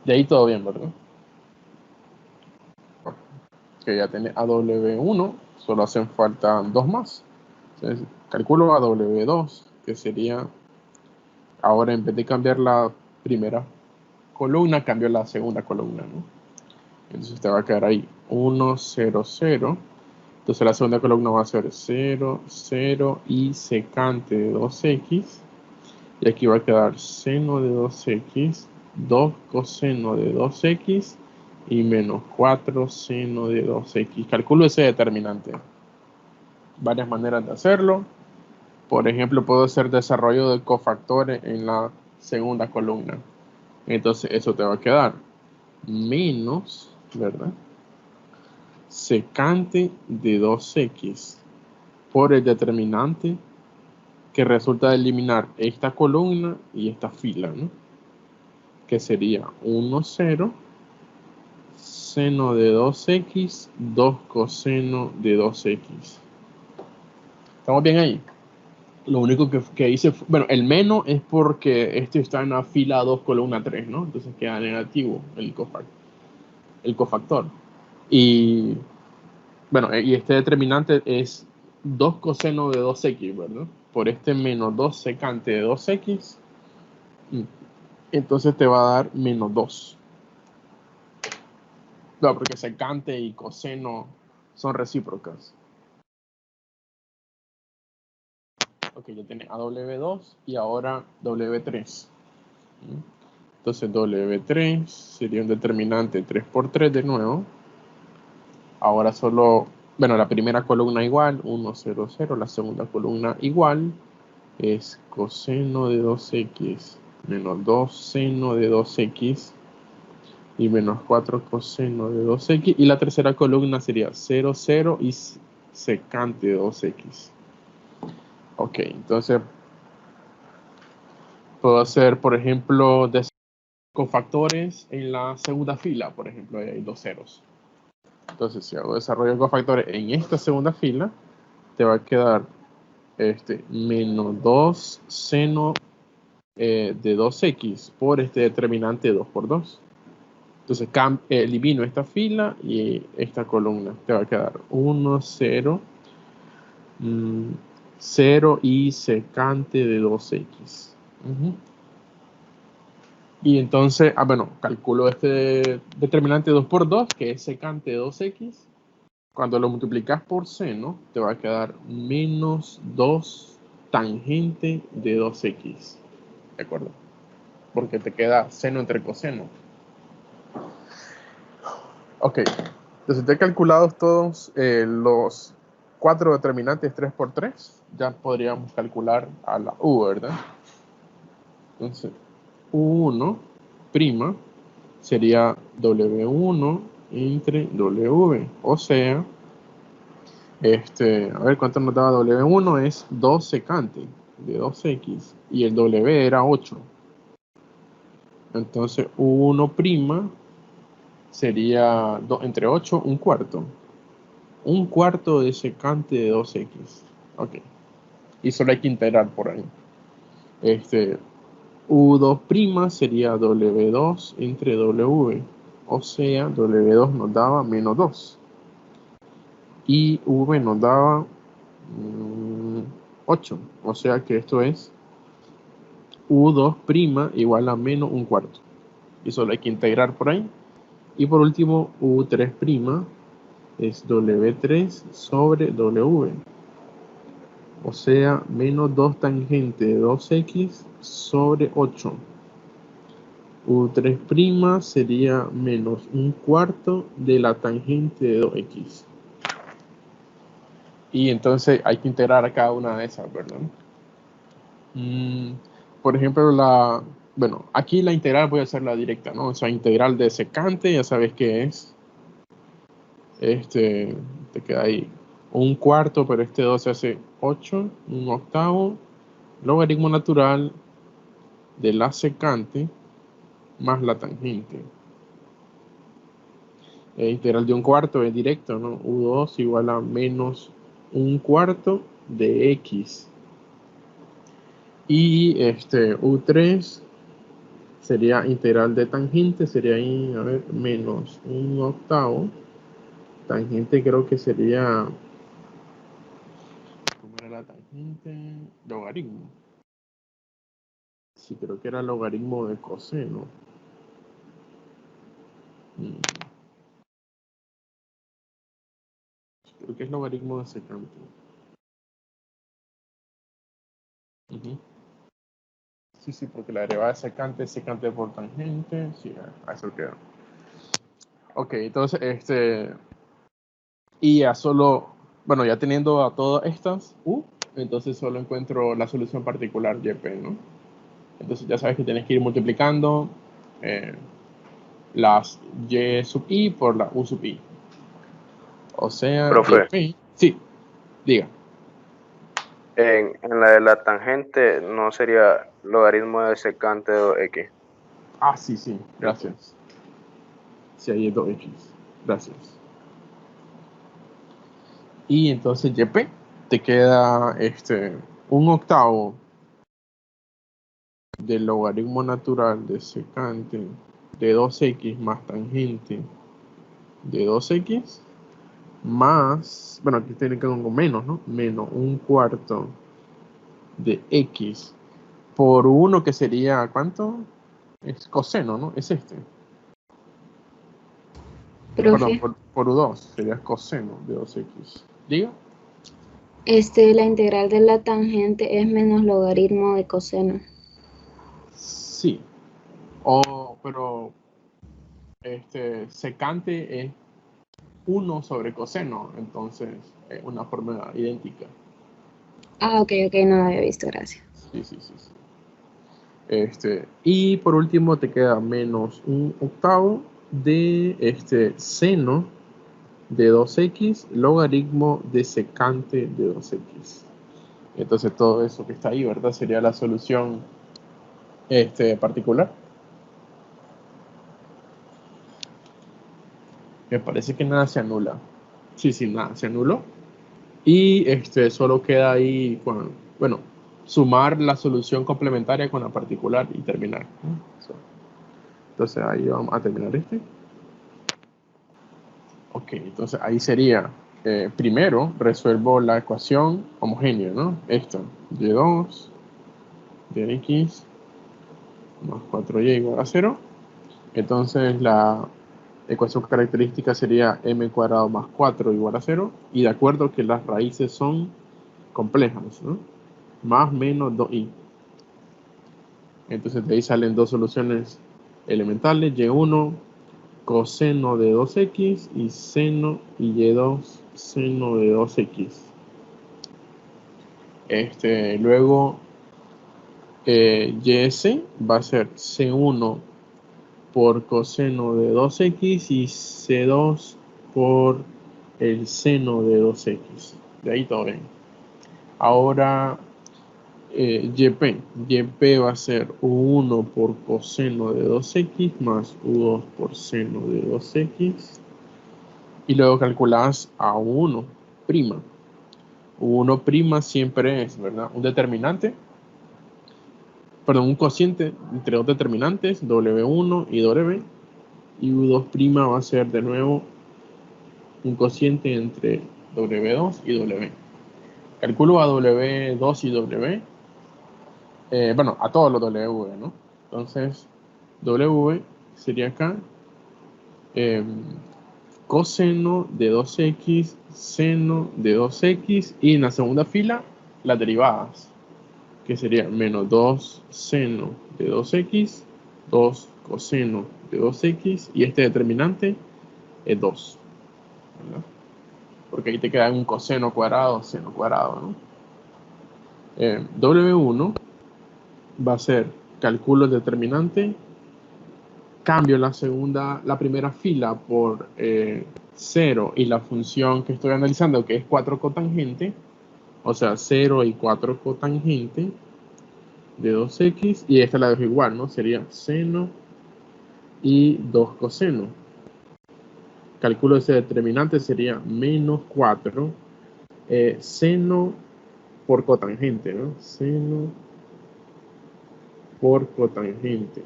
De ahí todo bien, ¿verdad? Que ya tiene a W1, solo hacen falta 2 más. Entonces, calculo a W2, que sería, ahora en vez de cambiar la primera columna, cambio la segunda columna, ¿no? Entonces te va a quedar ahí 1, 0, 0. Entonces la segunda columna va a ser 0, 0 y secante de 2x. Y aquí va a quedar seno de 2x, 2 coseno de 2x y menos 4 seno de 2x. Calculo ese determinante. Varias maneras de hacerlo. Por ejemplo, puedo hacer desarrollo de cofactores en la segunda columna. Entonces eso te va a quedar menos, ¿verdad? Secante de 2x por el determinante que resulta de eliminar esta columna y esta fila, ¿no? Que sería 1, 0, seno de 2x, 2 coseno de 2x. ¿Estamos bien ahí? Lo único que hice, bueno, el menos es porque este está en la fila 2, columna 3, ¿no? Entonces queda negativo el cofactor. Y, bueno, y este determinante es 2 coseno de 2x, ¿verdad? Por este menos 2 secante de 2x, entonces te va a dar menos 2. No, porque secante y coseno son recíprocas. Ok, ya tiene a W2 y ahora W3. Entonces W3 sería un determinante 3 por 3 de nuevo. Ahora solo, bueno, la primera columna igual, 1, 0, 0. La segunda columna igual es coseno de 2x menos 2 seno de 2x y menos 4 coseno de 2x. Y la tercera columna sería 0, 0 y secante de 2x. Ok, entonces puedo hacer, por ejemplo, cofactores en la segunda fila, por ejemplo, hay 2 ceros. Entonces, si hago desarrollo de cofactores en esta segunda fila, te va a quedar menos 2 seno de 2x por este determinante 2 por 2. Entonces, elimino esta fila y esta columna. Te va a quedar 1, 0, 0 y secante de 2x. Y entonces, bueno, calculo este determinante 2 por 2, que es secante de 2x. Cuando lo multiplicas por seno, te va a quedar menos 2 tangente de 2x. ¿De acuerdo? Porque te queda seno entre coseno. Ok. Entonces, te he calculado todos los 4 determinantes 3 por 3. Ya podríamos calcular a la u, ¿verdad? Entonces, u1' sería W1 entre W. O sea, a ver cuánto nos daba W1, es 2 secante de 2x y el W era 8. Entonces U1' sería entre 8, un cuarto. Un cuarto de secante de 2x. Ok. Y solo hay que integrar por ahí. U2' sería W2 entre W. O sea, W2 nos daba menos 2. Y V nos daba 8. O sea que esto es U2' igual a menos un cuarto. Y solo hay que integrar por ahí. Y por último, U3' es W3 sobre W. O sea, menos 2 tangente de 2x sobre 8. U3' sería menos un cuarto de la tangente de 2x. Y entonces hay que integrar a cada una de esas, ¿verdad? Por ejemplo, bueno, aquí la integral voy a hacer la directa, ¿no? O sea, integral de secante, ya sabes qué es. Te queda ahí un cuarto, pero este 2 se hace 8, un octavo, logaritmo natural de la secante más la tangente. Integral de un cuarto es directo, ¿no? U2 igual a menos un cuarto de x. Y U3 sería integral de tangente, sería ahí, a ver, menos un octavo. Tangente creo que sería, ¿cómo era la tangente? Logaritmo. Sí, creo que era logaritmo de coseno. Creo que es logaritmo de secante. Sí, porque la derivada de secante es secante por tangente. Sí, a eso queda. Ok, entonces, y ya solo, bueno, ya teniendo a todas estas entonces solo encuentro la solución particular YP, ¿no? Entonces ya sabes que tienes que ir multiplicando las Y sub I por la U sub I. O sea, Profe, YP, sí, diga. en la de la tangente no sería logaritmo de secante de 2x. Ah, sí, sí, gracias. Sí, ahí es 2X, gracias. Y entonces YP te queda un octavo del logaritmo natural de secante de 2x más tangente de 2x más, bueno, aquí tiene que con menos, ¿no? Menos un cuarto de x por 1 que sería, ¿cuánto? Es coseno, ¿no? Es Perdón, Profe, por U2 sería coseno de 2x. ¿Diga? la integral de la tangente es menos logaritmo de coseno. Sí. Pero secante es 1 sobre coseno, entonces es una fórmula idéntica. Ah, ok, no lo había visto, gracias. Sí, sí, sí, sí. Y por último te queda menos un octavo de seno de 2x logaritmo de secante de 2x. Entonces todo eso que está ahí, ¿verdad? Sería la solución particular. Me parece que nada se anula. Sí, sí, nada se anuló. Y solo queda ahí, bueno, sumar la solución complementaria con la particular y terminar. Entonces ahí vamos a terminar Ok, entonces ahí sería, primero resuelvo la ecuación homogénea, ¿no? Esto, y2 de x más 4y igual a 0. Entonces la ecuación característica sería m cuadrado más 4 igual a 0. Y de acuerdo que las raíces son complejas, ¿no? Más menos 2i. Entonces de ahí salen dos soluciones elementales, y1 coseno de 2x y seno y y2 seno de 2x. Luego ys va a ser c1 por coseno de 2x y c2 por el seno de 2x. De ahí todo bien. Ahora yp va a ser u1 por coseno de 2x más u2 por seno de 2x. Y luego calculas a u1 prima. U1 prima siempre es, ¿verdad? Un determinante, perdón, un cociente entre dos determinantes, W1 y W. Y U2 prima va a ser de nuevo un cociente entre W2 y W. Calculo a W2 y W, bueno, a todos los W, ¿no? Entonces, W sería acá coseno de 2x, seno de 2x, y en la segunda fila las derivadas, que sería menos 2 seno de 2x, 2 coseno de 2x, y este determinante es 2, ¿verdad? Porque ahí te queda un coseno cuadrado, seno cuadrado, ¿no? W1 va a ser calculo el determinante, cambio la primera fila por 0 y la función que estoy analizando, que es 4 cotangente, o sea, 0 y 4 cotangente de 2x, y esta la dejo igual, ¿no? Sería seno y 2 coseno. Calculo ese determinante, sería menos 4 seno por cotangente, ¿no? Seno por cotangente.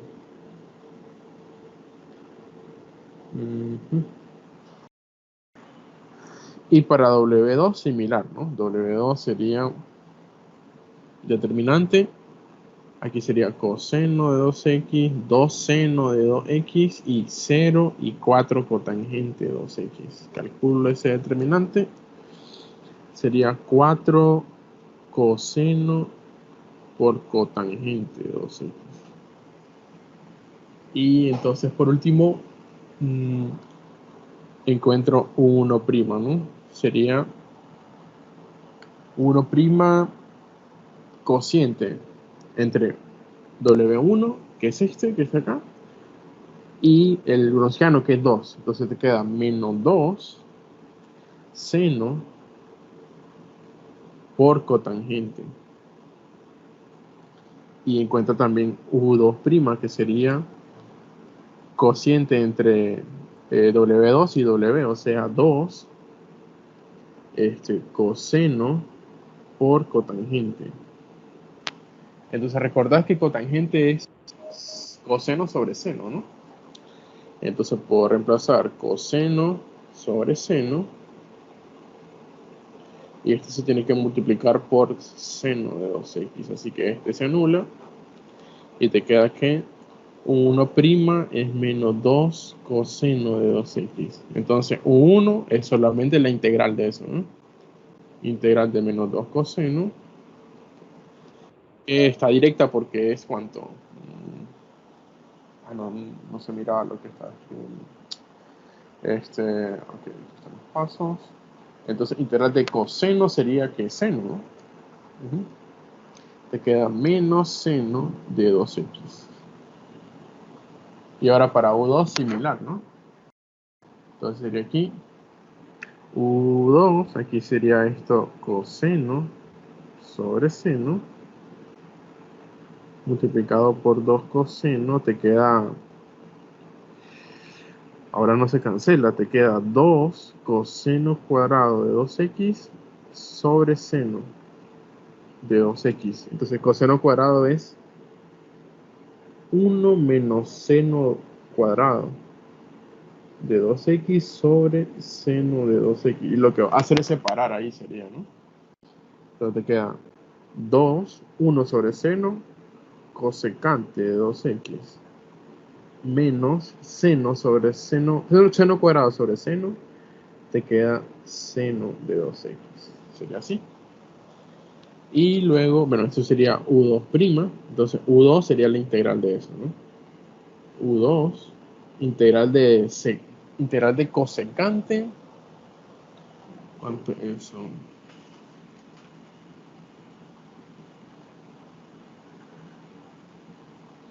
Y para W2 similar, ¿no? W2 sería determinante, aquí sería coseno de 2x, 2 seno de 2x y 0 y 4 cotangente de 2x. Calculo ese determinante, sería 4 coseno por cotangente de 2x. Y entonces por último encuentro 1', ¿no? Sería 1' cociente entre W1, que es este, que está acá, y el gronskiano, que es 2. Entonces te queda menos 2 seno por cotangente. Y encuentra también U2', que sería cociente entre W2 y W, o sea, 2 coseno por cotangente. Entonces recordad que cotangente es coseno sobre seno, ¿no? Entonces puedo reemplazar coseno sobre seno, y este se tiene que multiplicar por seno de 2x, así que este se anula y te queda que 1' es menos 2 coseno de 2x. Entonces U1 es solamente la integral de eso, ¿no? Integral de menos 2 coseno, que está directa porque es ¿cuánto? No se miraba lo que está escribiendo. Ok, están los pasos. Entonces, integral de coseno sería que seno, ¿no? Te queda menos seno de 2x. Y ahora para U2 similar, ¿no? Entonces sería aquí U2, aquí sería esto coseno sobre seno, multiplicado por 2 coseno, te queda, ahora no se cancela, te queda 2 coseno cuadrado de 2x sobre seno de 2x. Entonces coseno cuadrado es 1 menos seno cuadrado de 2x sobre seno de 2x. Y lo que va a hacer es separar ahí sería, ¿no? Entonces te queda 2, 1 sobre seno cosecante de 2x menos seno sobre seno cuadrado sobre seno, te queda seno de 2x. Sería así. Y luego, bueno, esto sería U2'. Entonces U2 sería la integral de eso, ¿no? U2, integral de cosecante. ¿Cuánto es eso?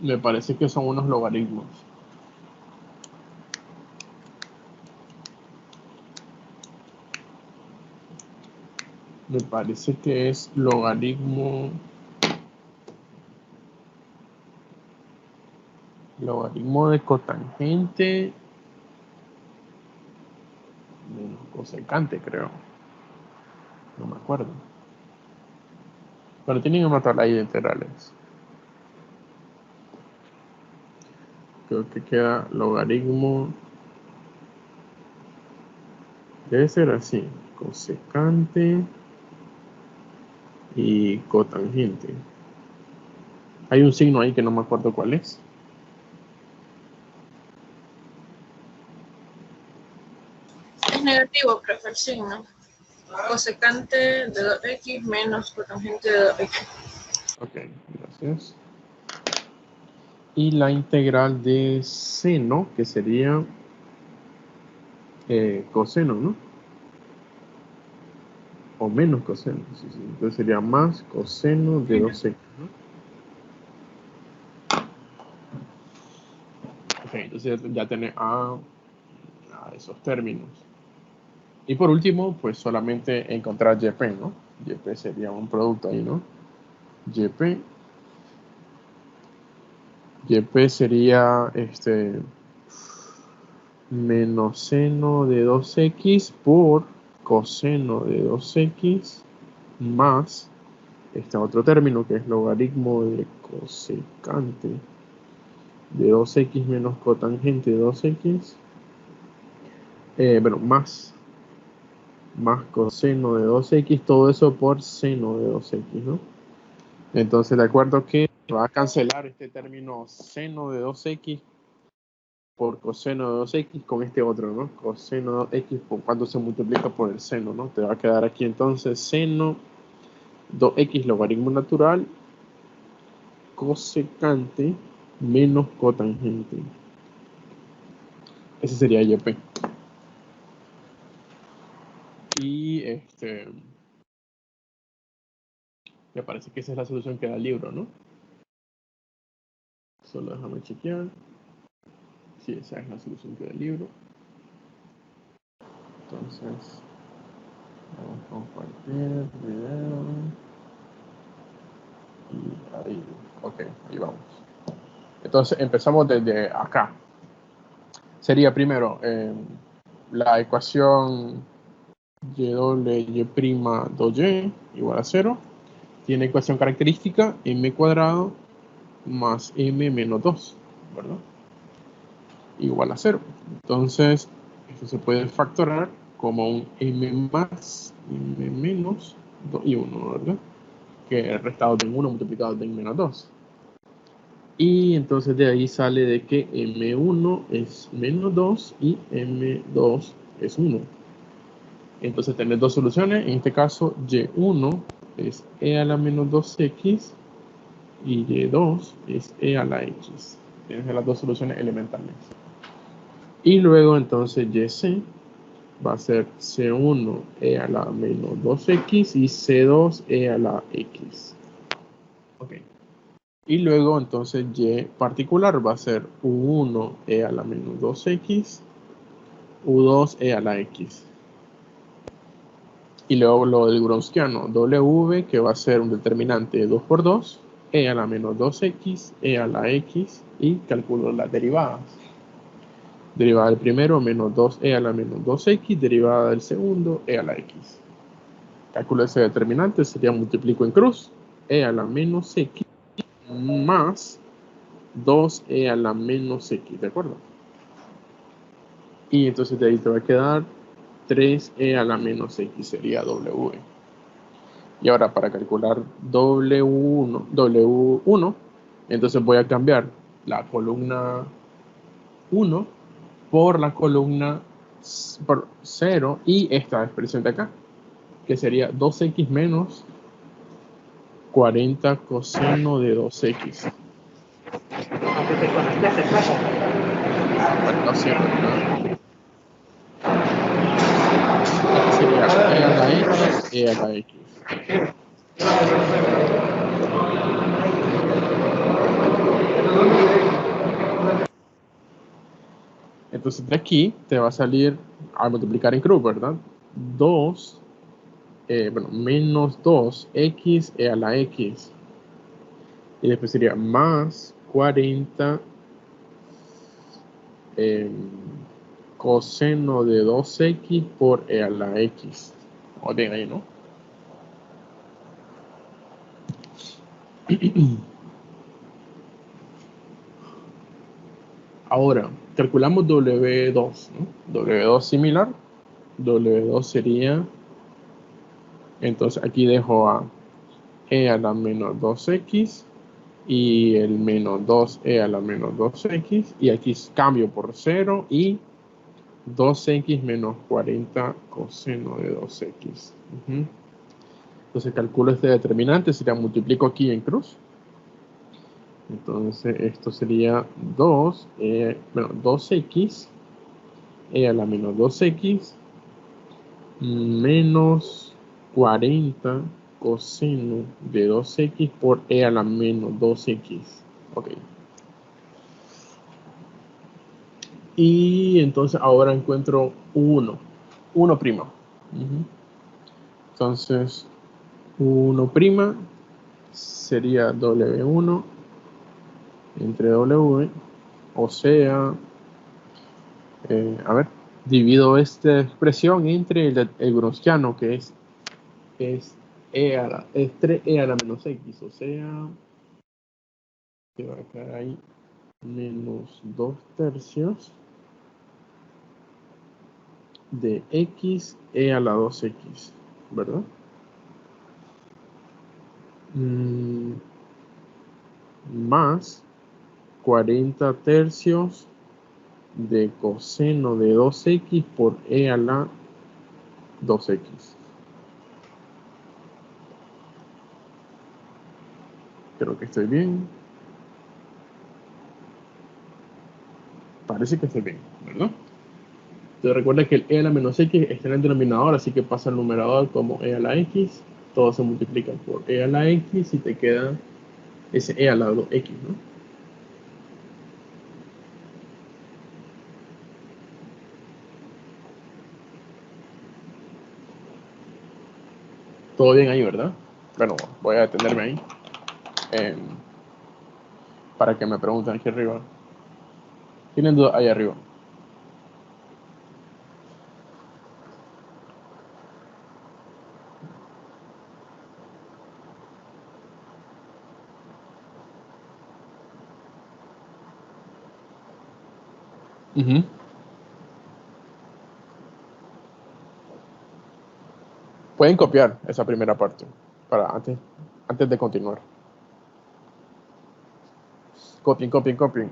Me parece que son unos logaritmos. Me parece que es logaritmo de cotangente menos cosecante, creo. No me acuerdo. Pero tienen que matar ahí de integrales. Creo que queda logaritmo. Debe ser así. Cosecante y cotangente. Hay un signo ahí que no me acuerdo cuál es. Es negativo, profe, el signo. Cosecante de 2x menos cotangente de 2x. Ok, gracias. Y la integral de seno, que sería coseno, ¿no? O menos coseno. Sí. Entonces sería más coseno de 2x, ¿no? Ok, entonces ya tenés a esos términos. Y por último, pues solamente encontrar YP, ¿no? YP sería un producto ahí, ¿no? YP sería menos seno de 2x por coseno de 2x más este otro término que es logaritmo de cosecante de 2x menos cotangente de 2x, bueno, más coseno de 2x, todo eso por seno de 2x, ¿no? Entonces, de acuerdo que va a cancelar este término seno de 2x por coseno de 2x con este otro, ¿no? Coseno de 2x cuando se multiplica por el seno, ¿no? Te va a quedar aquí entonces seno 2x logaritmo natural cosecante menos cotangente. Ese sería YP. Y me parece que esa es la solución que da el libro, ¿no? Solo déjame chequear. Sí, esa es la solución que da el libro. Entonces, vamos a compartir video. Y ahí, ok, ahí vamos. Entonces empezamos desde acá. Sería primero la ecuación y'2y igual a 0. Tiene ecuación característica m cuadrado más m menos 2, ¿verdad? Igual a 0. Entonces, esto se puede factorar como un m más, m menos 2 y 1, ¿verdad? Que es restado de 1 multiplicado de m menos 2. Y entonces de ahí sale de que m1 es menos 2 y m2 es 1. Entonces tenés dos soluciones. En este caso, y1 es e a la menos 2x y y2 es e a la x. Tienes las dos soluciones elementales. Y luego entonces yc va a ser c1 e a la menos 2x y c2 e a la x. Ok. Y luego entonces y particular va a ser u1 e a la menos 2x, u2 e a la x. Y luego lo del Gronskiano, w, que va a ser un determinante de 2 por 2, e a la menos 2x, e a la x, y calculo las derivadas. Derivada del primero, menos 2e a la menos 2x, derivada del segundo, e a la x. Calculo ese determinante, sería multiplico en cruz, e a la menos x, más 2e a la menos x, ¿de acuerdo? Y entonces de ahí te va a quedar 3e a la menos x, sería w. Y ahora para calcular W1, entonces voy a cambiar la columna 1 por la columna por 0 y esta expresión de acá, que sería 2x menos 40 coseno de 2x. Bueno, no cierto, ¿no? Sería e a la x, e a la x. Entonces de aquí te va a salir a multiplicar en cruz, ¿verdad? 2, menos 2x e a la x. Y después sería más 40 coseno de 2x por e a la x. O bien ahí, ¿no? Ahora, calculamos W2, ¿no? W2 similar. W2 sería, entonces aquí dejo a e a la menos 2x y el menos 2e a la menos 2x. Y aquí cambio por 0 y 2x menos 40 coseno de 2x. Entonces calculo este determinante, sería multiplico aquí en cruz. Entonces esto sería 2x e a la menos 2x menos 40 coseno de 2x por e a la menos 2x. Ok. Y entonces ahora encuentro 1 prima. Entonces 1 prima sería W1 entre W, o sea, a ver, divido esta expresión entre el Gronskiano, que es 3e a la menos x, o sea, que va a quedar ahí menos 2 tercios de x e a la 2x, ¿verdad? Más 40 tercios de coseno de 2x por e a la 2x. Creo que estoy bien. Parece que estoy bien, ¿verdad? Entonces recuerda que el e a la menos x está en el denominador, así que pasa al numerador como e a la x. Todo se multiplica por e a la x y te queda ese e al lado x, ¿no? Todo bien ahí, ¿verdad? Bueno, voy a detenerme ahí. Para que me pregunten aquí arriba. ¿Tienen dudas ahí arriba? Ujú. Pueden copiar esa primera parte para antes de continuar. Copien, copien, copien.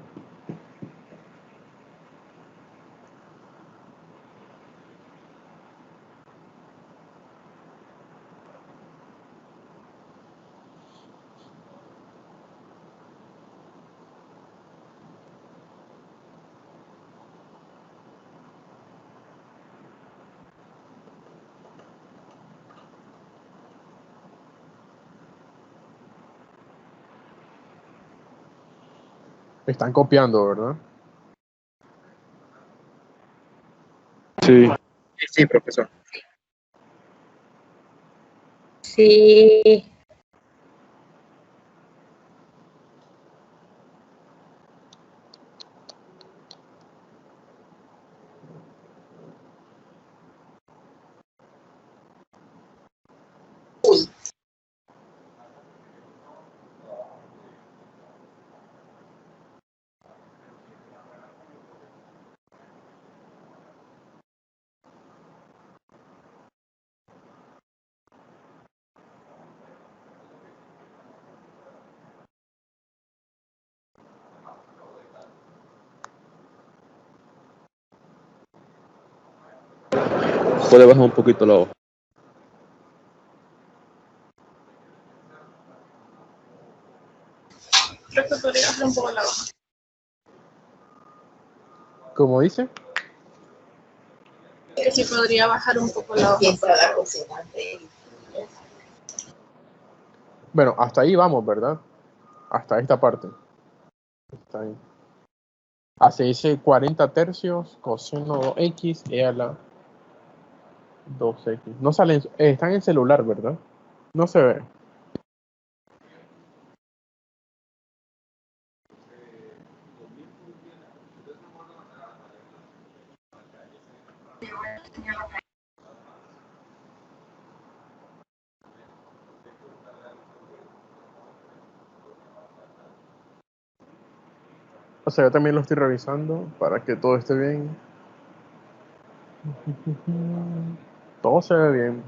Están copiando, ¿verdad? Sí. Sí, profesor. Sí. Puede bajar un poquito la hoja. Creo que podría bajar un poco la hoja. ¿Cómo dice? Que sí podría bajar un poco la hoja. Bueno, hasta ahí vamos, ¿verdad? Hasta esta parte. Está ahí. Hace ese 40 tercios coseno 2x e a la 2x. No salen, están en celular, ¿verdad? No se ve. O sea, yo también lo estoy revisando para que todo esté bien. Todo se ve bien.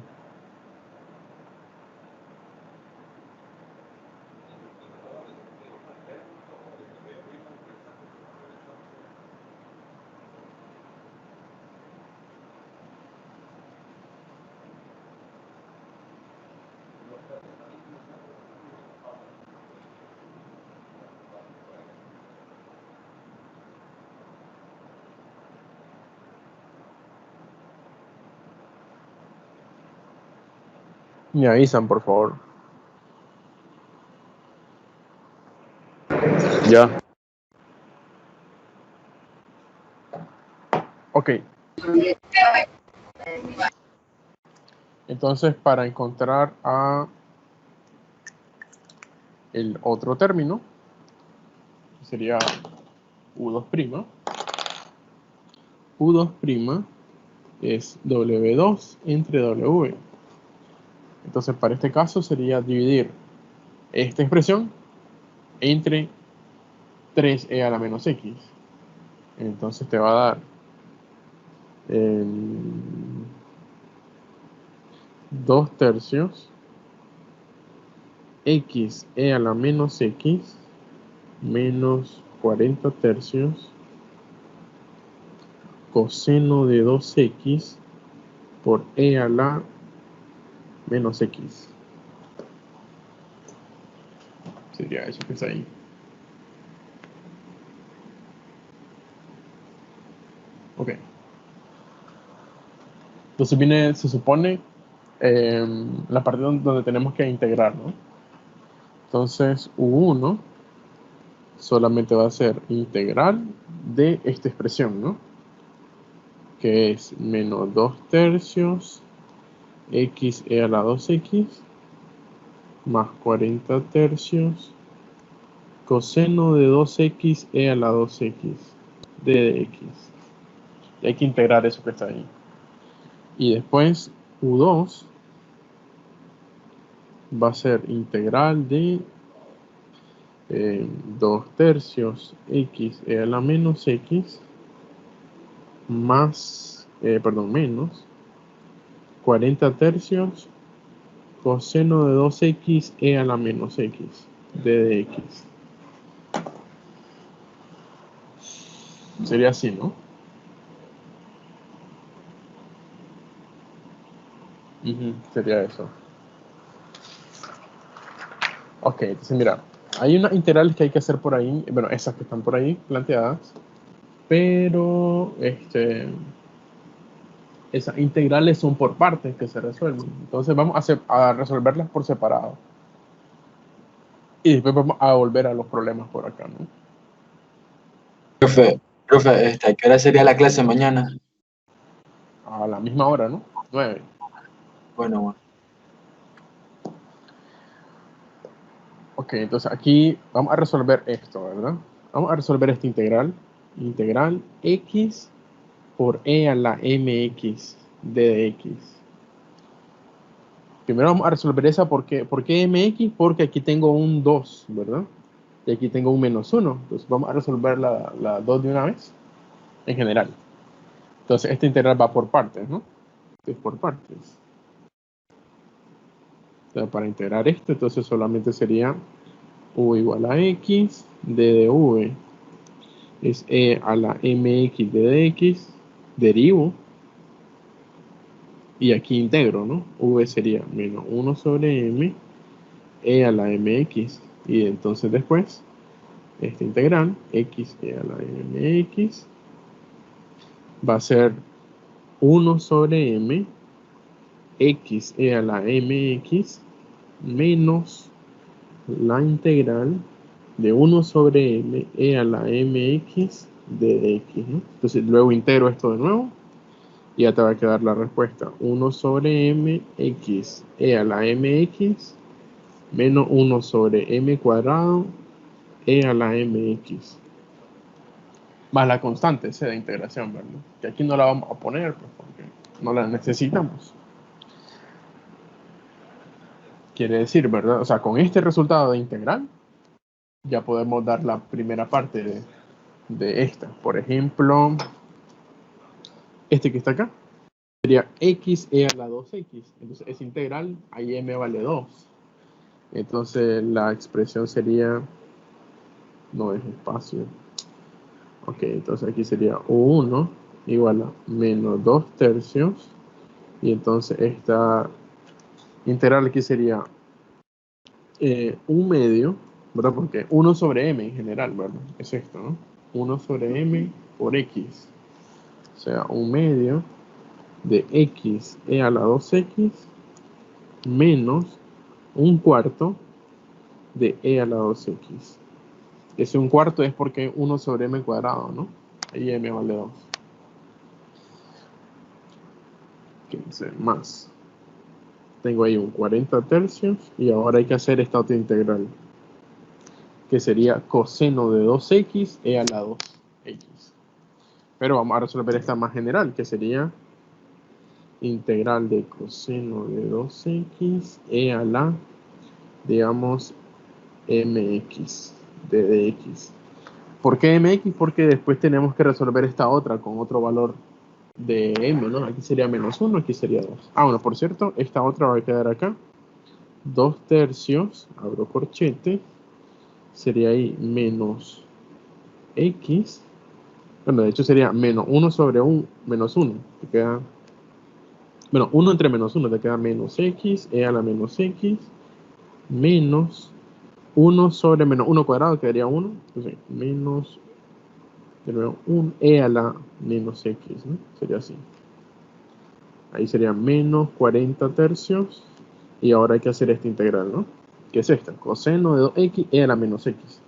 Me avisan, por favor. Ya. Ok. Entonces, para encontrar a el otro término, sería U2'. U2' es W2 entre W. Entonces, para este caso sería dividir esta expresión entre 3e a la menos x. Entonces te va a dar 2 tercios x e a la menos x menos 40 tercios coseno de 2x por e a la menos x. Sería eso que está ahí. Ok. Entonces viene, se supone, la parte donde tenemos que integrar, ¿no? Entonces U1 solamente va a ser integral de esta expresión, ¿no? Que es menos 2 tercios x e a la 2x más 40 tercios coseno de 2x e a la 2x d de x. Y hay que integrar eso que está ahí. Y después U2 va a ser integral de 2 tercios x e a la menos x más, menos 40 tercios coseno de 2x e a la menos x d de x. Sería así, ¿no? Sería eso. Ok, entonces mira, hay unas integrales que hay que hacer por ahí, bueno, esas que están por ahí planteadas, pero esas integrales son por partes que se resuelven. Entonces vamos a resolverlas por separado. Y después vamos a volver a los problemas por acá, ¿no? Profe, ¿a qué hora sería la clase mañana? A la misma hora, ¿no? 9. Bueno. Ok, entonces aquí vamos a resolver esto, ¿verdad? Vamos a resolver esta integral. Integral x por e a la mx d de x. Primero vamos a resolver esa porque, ¿por qué mx? Porque aquí tengo un 2, ¿verdad? Y aquí tengo un menos 1. Entonces vamos a resolver la 2 de una vez, en general. Entonces esta integral va por partes, ¿no? Es por partes. Entonces, para integrar esto, entonces solamente sería u igual a x, d de v es e a la mx d de x, derivo, y aquí integro, ¿no? V sería menos 1 sobre m, e a la mx, y entonces después, esta integral, x e a la mx, va a ser 1 sobre m, x e a la mx, menos la integral de 1 sobre m, e a la mx, d de x, ¿no? Entonces luego integro esto de nuevo, y ya te va a quedar la respuesta 1 sobre m, x, e a la mx, menos 1 sobre m cuadrado, e a la mx. Más la constante C de integración, ¿verdad? Que aquí no la vamos a poner, pues, porque no la necesitamos. Quiere decir, ¿verdad? O sea, con este resultado de integral, ya podemos dar la primera parte de esta. Por ejemplo, este que está acá sería x e a la 2x. Entonces es integral, ahí m vale 2. Entonces la expresión sería, no es espacio. Ok, entonces aquí sería u1 igual a menos 2 tercios. Y entonces esta integral aquí sería 1 medio, ¿verdad? Porque 1 sobre m en general, ¿verdad? Es esto, ¿no? 1 sobre m por x. O sea, 1 medio de x e a la 2x menos 1 cuarto de e a la 2x. Ese 1 cuarto es porque 1 sobre m cuadrado, ¿no? Ahí m vale 2. 15 más. Tengo ahí un 40 tercios y ahora hay que hacer esta otra integral, que sería coseno de 2x e a la 2x. Pero vamos a resolver esta más general, que sería integral de coseno de 2x e a la, digamos, mx de dx. ¿Por qué mx? Porque después tenemos que resolver esta otra con otro valor de m, ¿no? Aquí sería menos 1, aquí sería 2. Ah, bueno, por cierto, esta otra va a quedar acá. 2 tercios, abro corchete, sería ahí menos x. Bueno, de hecho sería menos 1 sobre 1, menos 1. Te queda, bueno, 1 entre menos 1, te queda menos x, e a la menos x, menos 1 sobre menos 1 cuadrado, quedaría 1. Entonces, menos, de nuevo, 1 e a la menos x, ¿no? Sería así. Ahí sería menos 40 tercios. Y ahora hay que hacer esta integral, ¿no? ¿Qué es esta? Coseno de 2x e a la menos x.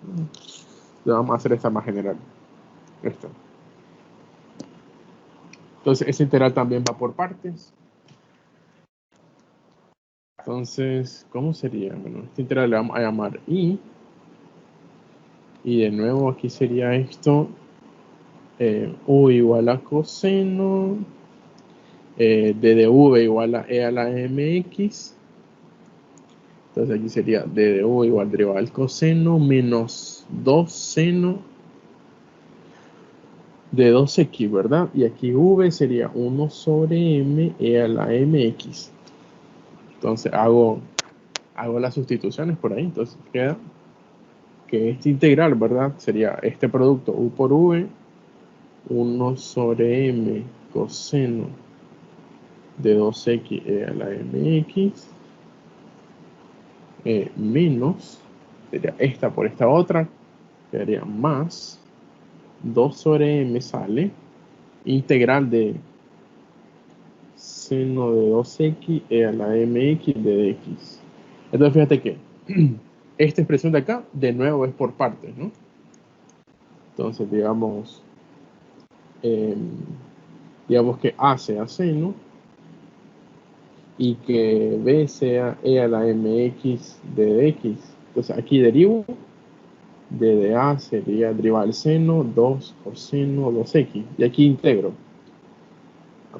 Le vamos a hacer esta más general. Esta. Entonces, esa integral también va por partes. Entonces, ¿cómo sería? Bueno, esta integral le vamos a llamar i. Y de nuevo aquí sería esto. U igual a coseno. D de v igual a e a la mx. Entonces aquí sería d de u igual derivada del coseno menos 2 seno de 2x, ¿verdad? Y aquí v sería 1 sobre m e a la mx. Entonces hago las sustituciones por ahí. Entonces queda que esta integral, ¿verdad? Sería este producto u por v, 1 sobre m coseno de 2x e a la mx, menos, sería esta por esta otra, quedaría más 2 sobre m sale integral de seno de 2x e a la mx de x. Entonces fíjate que esta expresión de acá de nuevo es por partes, ¿no? Entonces digamos que a sea seno y que b sea e a la mx de x. Entonces aquí derivo de a sería derivar el seno 2 coseno 2x y aquí integro.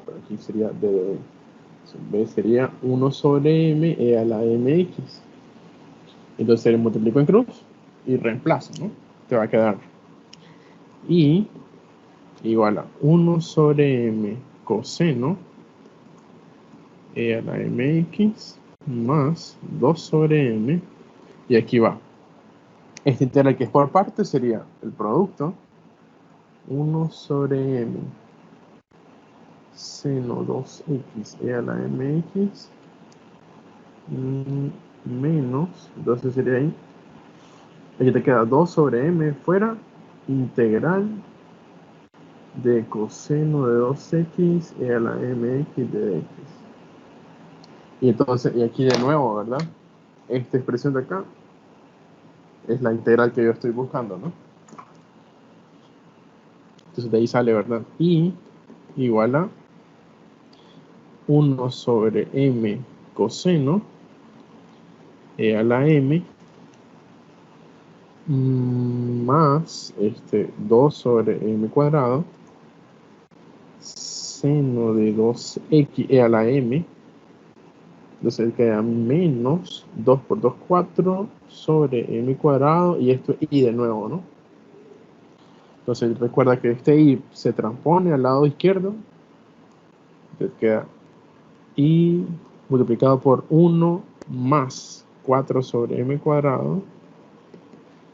Pero aquí sería d de b. B sería 1 sobre m e a la mx. Entonces le multiplico en cruz y reemplazo, ¿no? Te va a quedar i igual a 1 sobre m coseno e a la mx más 2 sobre m. Y aquí va. Esta integral que es por parte sería el producto 1 sobre m seno 2x e a la mx menos, entonces sería ahí, aquí te queda 2 sobre m fuera, integral de coseno de 2x e a la mx de x. Y entonces, y aquí de nuevo, ¿verdad? Esta expresión de acá es la integral que yo estoy buscando, ¿no? Entonces de ahí sale, ¿verdad? Y igual a 1 sobre m coseno e a la m más 2 sobre m cuadrado seno de 2x e a la m. Entonces queda menos 2 por 2, 4 sobre m cuadrado y esto es i de nuevo, ¿no? Entonces recuerda que este i se transpone al lado izquierdo. Entonces queda i multiplicado por 1 más 4 sobre m cuadrado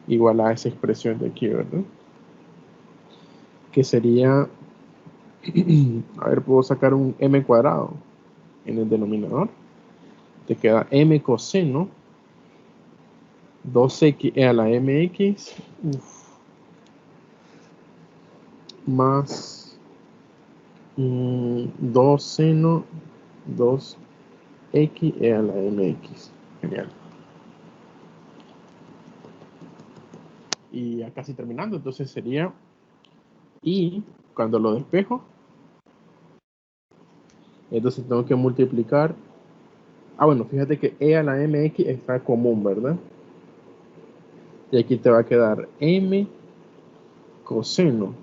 igual a esa expresión de aquí, ¿verdad? Que sería, a ver, puedo sacar un m cuadrado en el denominador. Te queda m coseno 2x e a la mx más 2 seno 2x e a la mx. Genial. Y ya casi terminando, entonces sería y cuando lo despejo, entonces tengo que multiplicar. Bueno, fíjate que e a la mx está común, ¿verdad? Y aquí te va a quedar m coseno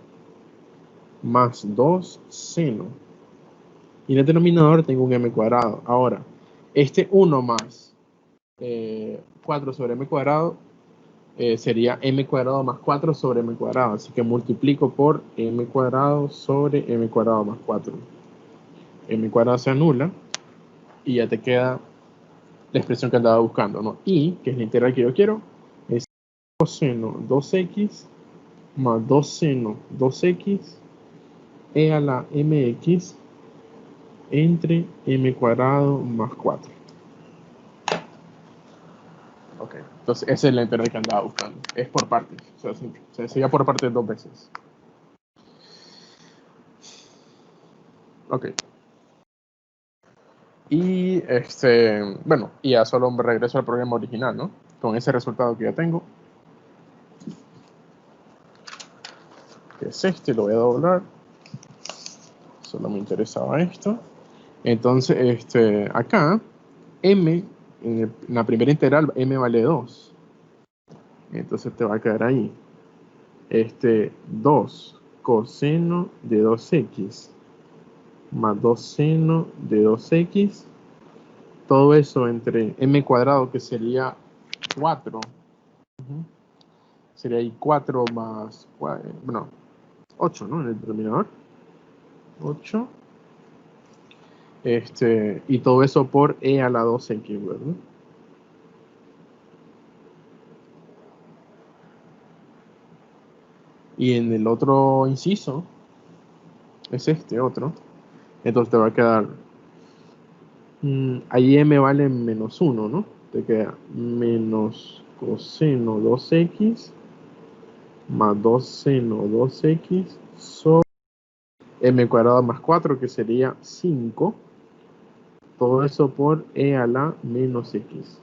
más 2 seno. Y en el denominador tengo un m cuadrado. Ahora, este 1 más 4 sobre m cuadrado sería m cuadrado más 4 sobre m cuadrado. Así que multiplico por m cuadrado sobre m cuadrado más 4. M cuadrado se anula y ya te queda la expresión que andaba buscando, ¿no? Y, que es la integral que yo quiero, es coseno 2x más 2 seno 2x e a la mx entre m cuadrado más 4. Ok, entonces esa es la integral que andaba buscando. Es por partes, o sea, sería por partes 2 veces. Ok. Y bueno, y ya solo me regreso al programa original, ¿no? Con ese resultado que ya tengo. Que es este, lo voy a doblar. Solo me interesaba esto. Entonces, acá, m, en la primera integral, m vale 2. Entonces te va a quedar ahí. 2 coseno de 2x más 2 seno de 2x. Todo eso entre m cuadrado, que sería 4. Sería ahí 4 más, bueno, 8, ¿no? En el denominador. 8. Y todo eso por e a la 2x, ¿verdad? Y en el otro inciso, es este otro, entonces te va a quedar, ahí m vale menos 1, ¿no? Te queda menos coseno 2x más 2 seno 2x sobre m cuadrado más 4, que sería 5. Todo eso por e a la menos x.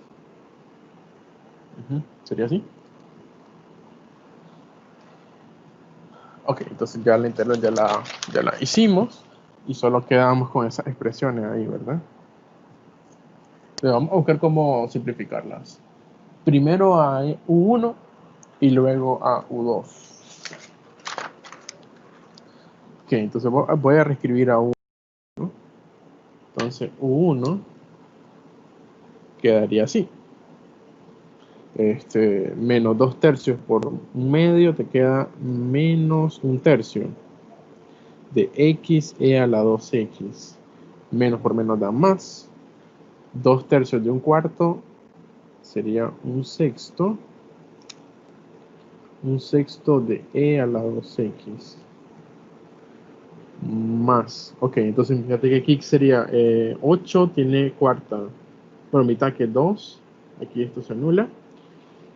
¿Sería así? Ok, entonces ya la integral ya la hicimos. Y solo quedamos con esas expresiones ahí, ¿verdad? Entonces vamos a buscar cómo simplificarlas. Primero a U1 y luego a U2. Ok, entonces voy a reescribir a U1. Entonces U1 quedaría así. Menos 2 tercios por 1/2 te queda menos 1/3 de x e a la 2x. Menos por menos da más. 2 tercios de 1/4 sería 1/6. 1/6 de e a la 2x. Más. Ok, entonces fíjate que aquí sería 8 tiene cuarta. Bueno, mitad que 2. Aquí esto se anula.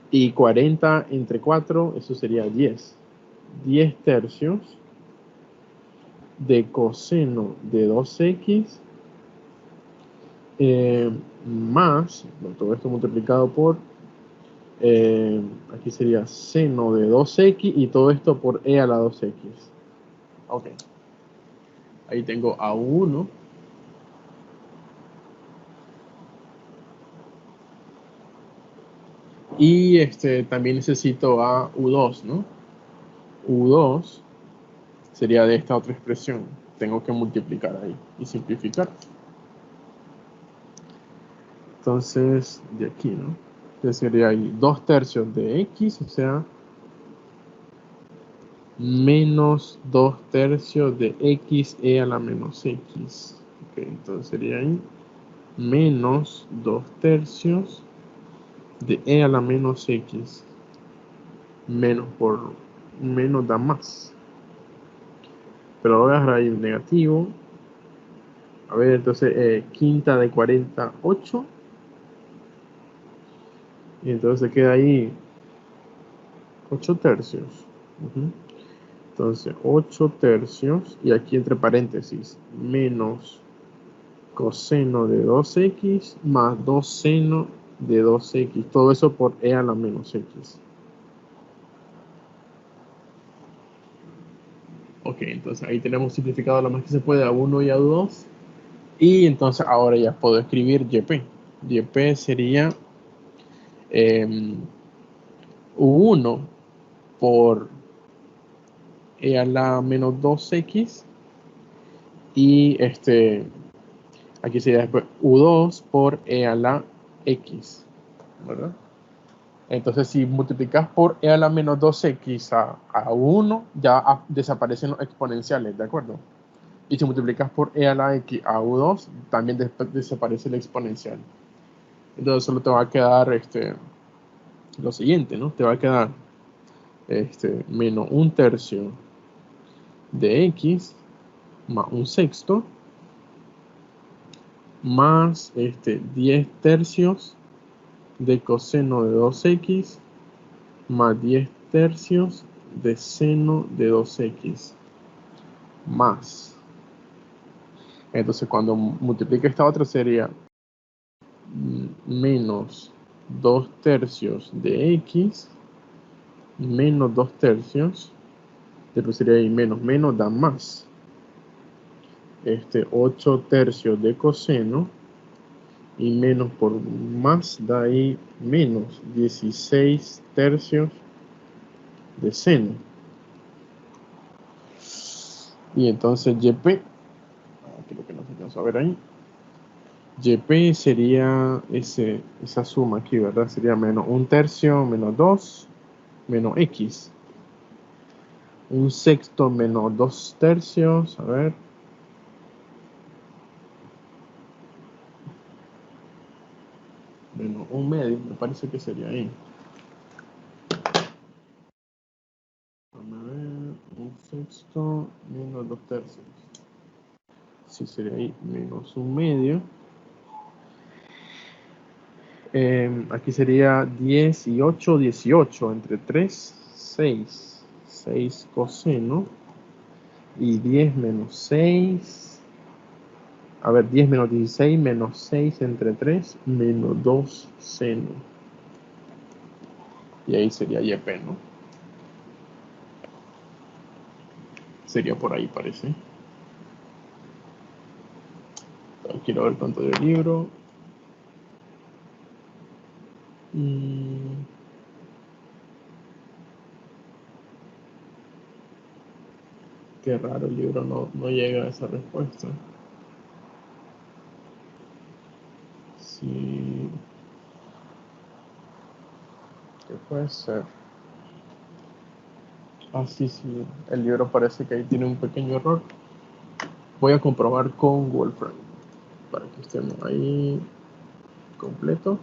Y 40 entre 4, eso sería 10. 10 tercios de coseno de 2x más, bueno, todo esto multiplicado por, aquí sería seno de 2x y todo esto por e a la 2x. Ok. Ahí tengo a 1. Y también necesito a U2, ¿no? U2 sería de esta otra expresión. Tengo que multiplicar ahí y simplificar. Entonces, de aquí, ¿no? Entonces sería ahí 2 tercios de x, o sea, menos 2 tercios de x e a la menos x. Ok, entonces sería ahí menos 2 tercios de e a la menos x. Menos por menos da más. Pero lo voy a dejar ahí negativo. A ver, entonces quinta de 48. Y entonces queda ahí 8 tercios. Entonces 8 tercios. Y aquí entre paréntesis, menos coseno de 2x más 2 seno de 2x. Todo eso por e a la menos x. Ok, entonces ahí tenemos simplificado lo más que se puede a 1 y a 2. Y entonces ahora ya puedo escribir YP. YP sería U1 por e a la menos 2x. Y aquí sería después U2 por e a la x, ¿verdad? Entonces si multiplicas por e a la menos 2x a 1, ya desaparecen los exponenciales, ¿de acuerdo? Y si multiplicas por e a la x a U2, también desaparece el exponencial. Entonces solo te va a quedar lo siguiente, ¿no? Te va a quedar menos 1 tercio de x más 1/6 más 10 tercios de coseno de 2x más 10 tercios de seno de 2x más Entonces cuando multiplique esta otra sería menos 2 tercios de x menos 2 tercios. Después sería ahí menos da más. 8 tercios de coseno. Y menos por más da ahí menos 16 tercios de seno. Y entonces YP, creo que no se alcanzó a ver ahí. YP sería esa suma aquí, ¿verdad? Sería menos 1 tercio menos 2 menos X. 1/6 menos 2 tercios, a ver. Menos 1/2, me parece que sería ahí. Vamos a ver, 1/6 menos 2 tercios. Sí, sería ahí menos 1/2. Aquí sería 10 y 8, 18. Entre 3, 6. 6 coseno. Y 10 menos 6. A ver, 10 menos 16 menos 6 entre 3 menos 2 seno. Y ahí sería YP, ¿no? Sería por ahí, parece. Quiero ver cuánto del libro. Qué raro, el libro no llega a esa respuesta. Sí. ¿Qué puede ser? Ah, sí. El libro parece que ahí tiene un pequeño error. Voy a comprobar con Wolfram para que estemos ahí completos.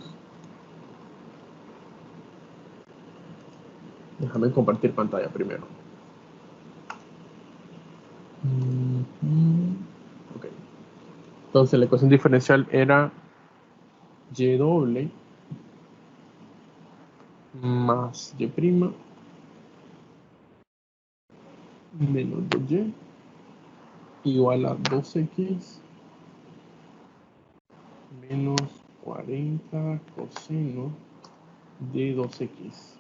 Déjame compartir pantalla primero. Ok. Entonces la ecuación diferencial era y doble más y prima menos 2y igual a 2x menos 40 coseno de 2x.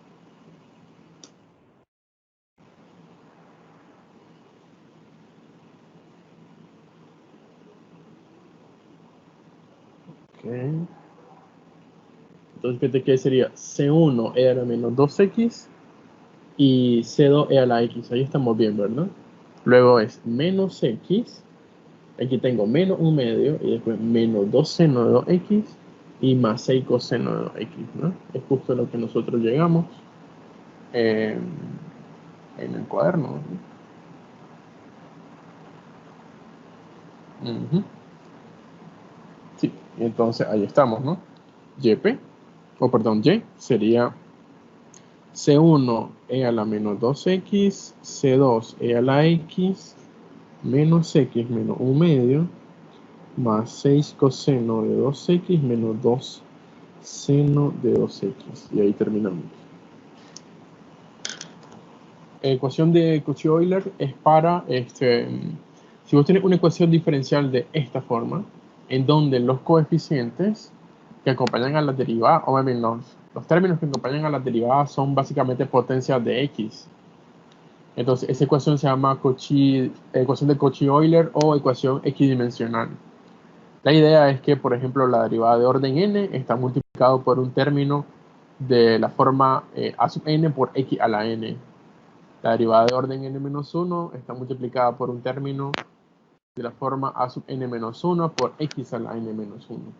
Ok. Entonces, ¿qué sería? C1 e a la menos 2x y C2 e a la x. Ahí estamos bien, ¿verdad? Luego es menos x. Aquí tengo menos 1/2 y después menos 2 seno de 2x y más 6 coseno de 2x, ¿no? Es justo lo que nosotros llegamos en el cuaderno, ¿no? Sí, entonces ahí estamos, ¿no? Y sería C1 e a la menos 2x, C2 e a la x, menos x menos 1/2, más 6 coseno de 2x menos 2 seno de 2x. Y ahí terminamos. Ecuación de Cauchy-Euler es para, si vos tenés una ecuación diferencial de esta forma, en donde los coeficientes que acompañan a la derivada, o bien los términos que acompañan a la derivada son básicamente potencias de x. Entonces, esa ecuación se llama ecuación de Cauchy-Euler o ecuación equidimensional. La idea es que, por ejemplo, la derivada de orden n está multiplicado por un término de la forma a sub n por x a la n. La derivada de orden n-1 está multiplicada por un término de la forma a sub n-1 por x a la n-1.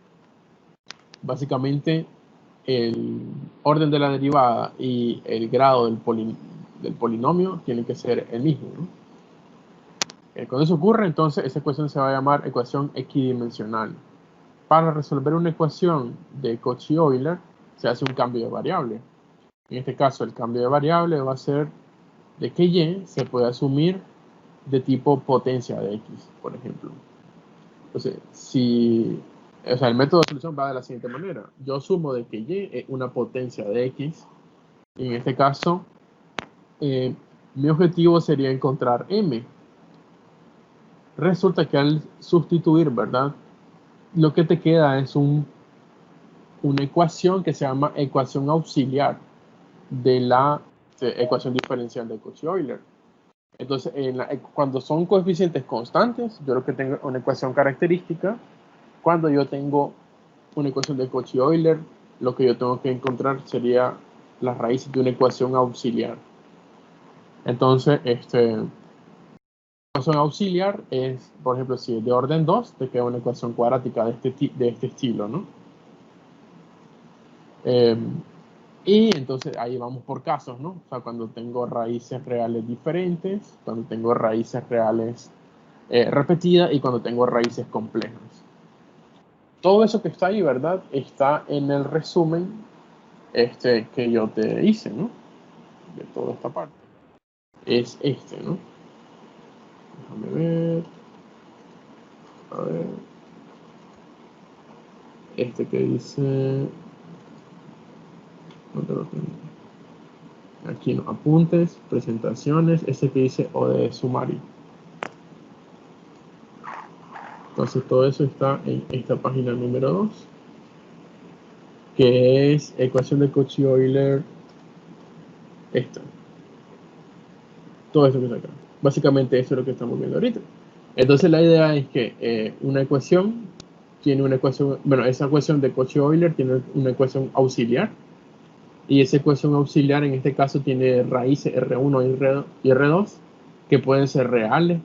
Básicamente, el orden de la derivada y el grado del polinomio tienen que ser el mismo, ¿no? Cuando eso ocurre, entonces esa ecuación se va a llamar ecuación equidimensional. Para resolver una ecuación de Cauchy-Euler se hace un cambio de variable. En este caso, el cambio de variable va a ser de que y se puede asumir de tipo potencia de x, por ejemplo. Entonces, el método de solución va de la siguiente manera. Yo asumo de que y es una potencia de x. Y en este caso, mi objetivo sería encontrar m. resulta que al sustituir, ¿verdad? Lo que te queda es una ecuación que se llama ecuación auxiliar de la ecuación diferencial de Cauchy-Euler. Entonces, cuando son coeficientes constantes, yo lo que tengo una ecuación característica. Cuando yo tengo una ecuación de Cauchy-Euler, lo que yo tengo que encontrar sería las raíces de una ecuación auxiliar. Entonces, ecuación auxiliar es, por ejemplo, si es de orden 2, te queda una ecuación cuadrática de este estilo, ¿no? Y entonces ahí vamos por casos, ¿no? O sea, cuando tengo raíces reales diferentes, cuando tengo raíces reales repetidas y cuando tengo raíces complejas. Todo eso que está ahí, ¿verdad? Está en el resumen que yo te hice, ¿no? De toda esta parte. Es ¿no? Déjame ver. A ver. Que dice... ¿Dónde lo tengo? Aquí no, apuntes, presentaciones, que dice O de sumario. Entonces todo eso está en esta página número 2, que es ecuación de Cauchy-Euler, todo eso que está acá. Básicamente eso es lo que estamos viendo ahorita. Entonces la idea es que una ecuación tiene una ecuación, bueno, esa ecuación de Cauchy-Euler tiene una ecuación auxiliar, y esa ecuación auxiliar en este caso tiene raíces R1 y R2 que pueden ser reales,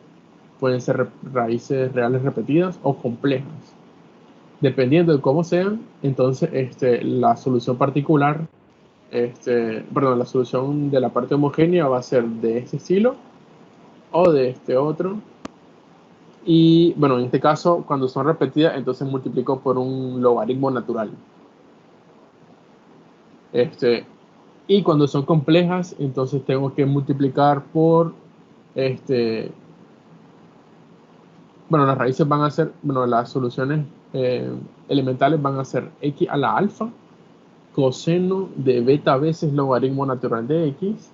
pueden ser raíces reales repetidas o complejas. Dependiendo de cómo sean, entonces la solución particular, la solución de la parte homogénea va a ser de este estilo o de este otro. Y bueno, en este caso, cuando son repetidas, entonces multiplico por un logaritmo natural. Y cuando son complejas, entonces tengo que multiplicar por las raíces van a ser, las soluciones elementales van a ser x a la alfa coseno de beta veces logaritmo natural de x,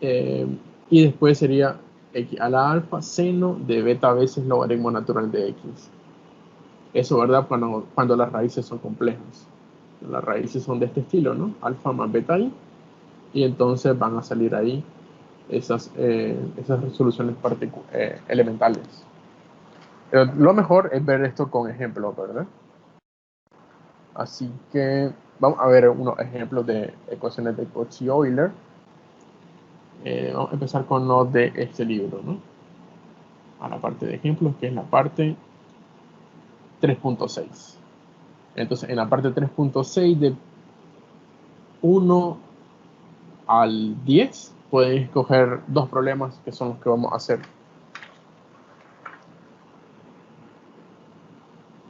y después sería x a la alfa seno de beta veces logaritmo natural de x. Eso, ¿verdad? Cuando las raíces son complejas. Las raíces son de este estilo, ¿no? Alfa más beta i, y entonces van a salir ahí esas resoluciones elementales. Pero lo mejor es ver esto con ejemplos, ¿verdad? Así que vamos a ver unos ejemplos de ecuaciones de Cauchy-Euler. Vamos a empezar con los de este libro, ¿no? A la parte de ejemplos, que es la parte 3.6. Entonces, en la parte 3.6 de 1 al 10, pueden escoger dos problemas que son los que vamos a hacer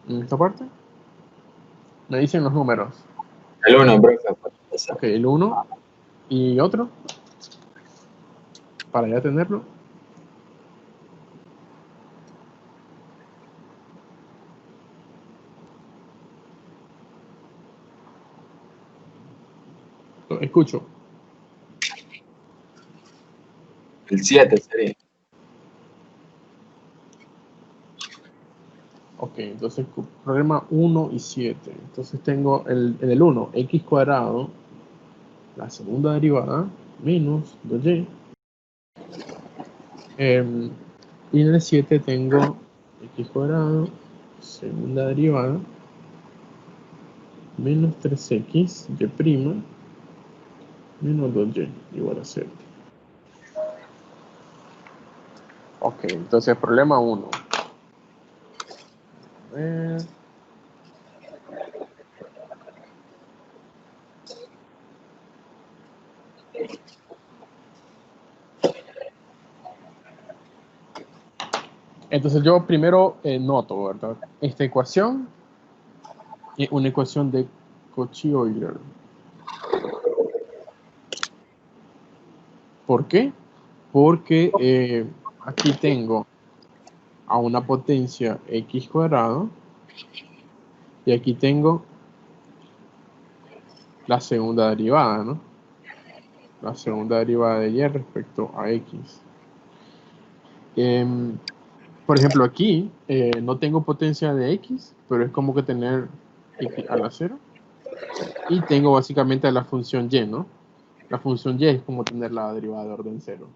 en esta parte. Me dicen los números. El 1, profe. Ok, el 1 y otro, para ya tenerlo. Lo escucho. El 7 sería. Ok, entonces problema 1 y 7. Entonces tengo en el 1, x cuadrado, la segunda derivada, menos 2y. Y en el 7 tengo x cuadrado, segunda derivada, menos 3x, y', menos 2y, igual a 0. Ok, entonces problema 1. A ver. Entonces yo primero noto, ¿verdad? Esta ecuación es una ecuación de Cauchy-Euler. ¿Por qué? Porque aquí tengo a una potencia x cuadrado y aquí tengo la segunda derivada, ¿no? La segunda derivada de y respecto a x. por ejemplo, aquí no tengo potencia de x, pero es como que tener x a la 0. Y tengo básicamente la función y, ¿no? La función y es como tener la derivada de orden 0.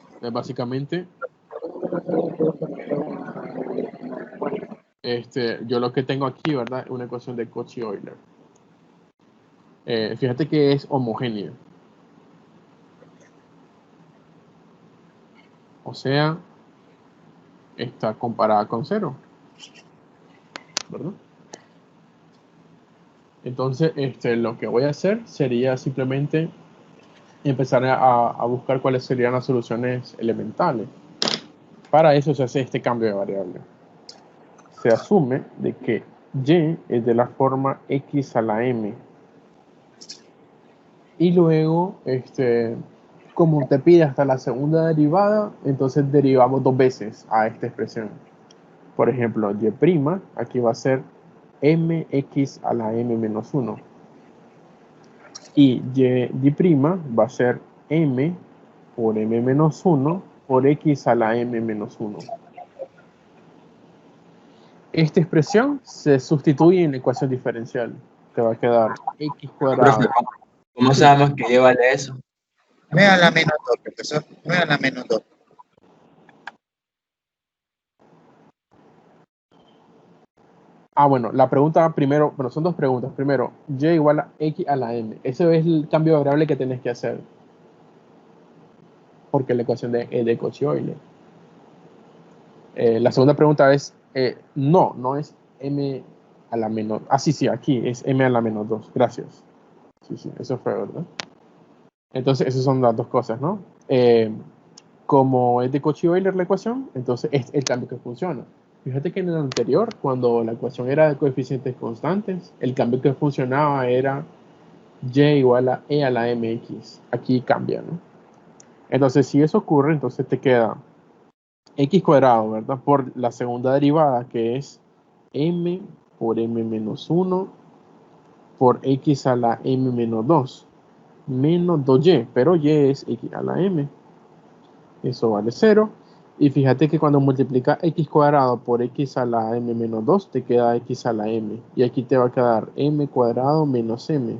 Entonces, básicamente, yo lo que tengo aquí, ¿verdad? Es una ecuación de Cauchy-Euler. Fíjate que es homogénea. O sea, está comparada con 0. ¿Verdad? Entonces, lo que voy a hacer sería simplemente empezar a buscar cuáles serían las soluciones elementales. Para eso se hace este cambio de variable. Se asume de que y es de la forma x a la m. Y luego, como te pide hasta la segunda derivada, entonces derivamos 2 veces a esta expresión. Por ejemplo, y', aquí va a ser mx a la m menos 1. Y y' va a ser m por m menos 1 por x a la m menos 1. Esta expresión se sustituye en la ecuación diferencial. Te va a quedar x cuadrado. Profe, ¿cómo sabemos que Y vale eso? 9 a la menos 2, profesor. 9 a la menos 2. Bueno, la pregunta primero, bueno, son dos preguntas. Primero, y igual a x a la m. Ese es el cambio de variable que tenés que hacer. Porque la ecuación es de Cauchy-Euler. La segunda pregunta es, no es m a la menos... sí, aquí es m a la menos 2. Gracias. Sí, eso fue, ¿verdad? Entonces, esas son las dos cosas, ¿no? Como es de Cauchy-Euler la ecuación, entonces es el cambio que funciona. Fíjate que en el anterior, cuando la ecuación era de coeficientes constantes, el cambio que funcionaba era y igual a e a la mx. Aquí cambia, ¿no? Entonces, si eso ocurre, entonces te queda x cuadrado, ¿verdad? Por la segunda derivada, que es m por m menos 1 por x a la m menos 2 menos 2y, pero y es x a la m. Eso vale 0. Y fíjate que cuando multiplica x cuadrado por x a la m menos 2, te queda x a la m. Y aquí te va a quedar m cuadrado menos m.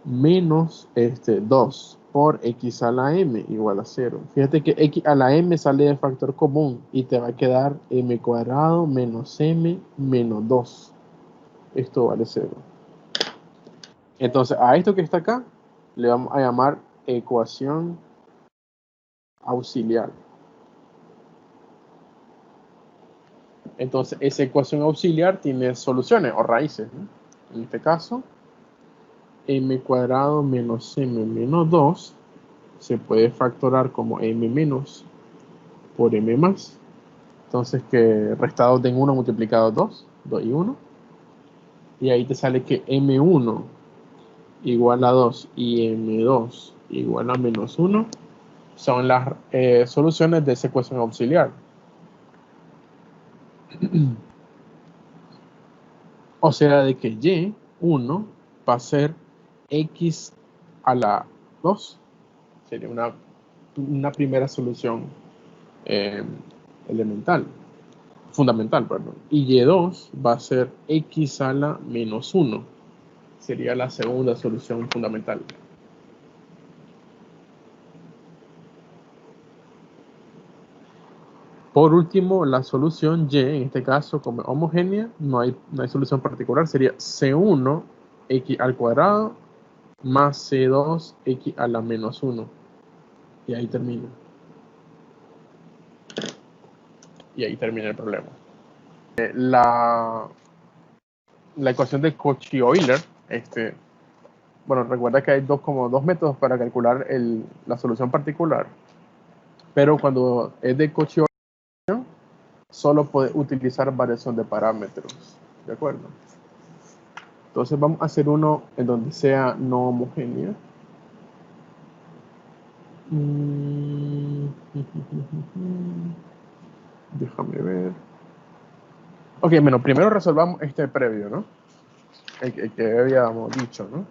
Menos 2 por x a la m igual a 0. Fíjate que x a la m sale de factor común y te va a quedar m cuadrado menos m menos 2. Esto vale 0. Entonces, a esto que está acá, le vamos a llamar ecuación auxiliar. Entonces, esa ecuación auxiliar tiene soluciones o raíces, ¿no? En este caso, m cuadrado menos m menos 2 se puede factorar como m menos por m más. Entonces, que restados de 1 multiplicado 2 y 1. Y ahí te sale que m1 igual a 2 y m2 igual a menos 1 son las soluciones de esa ecuación auxiliar. O sea, de que y1 va a ser x a la 2. Sería una primera solución fundamental, perdón. Y y2 va a ser x a la menos 1. Sería la segunda solución fundamental. Por último, la solución y, en este caso, como homogénea, no hay solución particular. Sería c1 x al cuadrado más c2 x a la menos 1. Y ahí termina. Y ahí termina el problema. La ecuación de Cauchy-Euler, bueno, recuerda que hay dos métodos para calcular la solución particular. Pero cuando es de Cauchy-Euler, solo puede utilizar variación de parámetros. ¿De acuerdo? Entonces vamos a hacer uno en donde sea no homogéneo. Déjame ver. Ok, bueno, primero resolvamos este previo, ¿no? El que habíamos dicho, ¿no?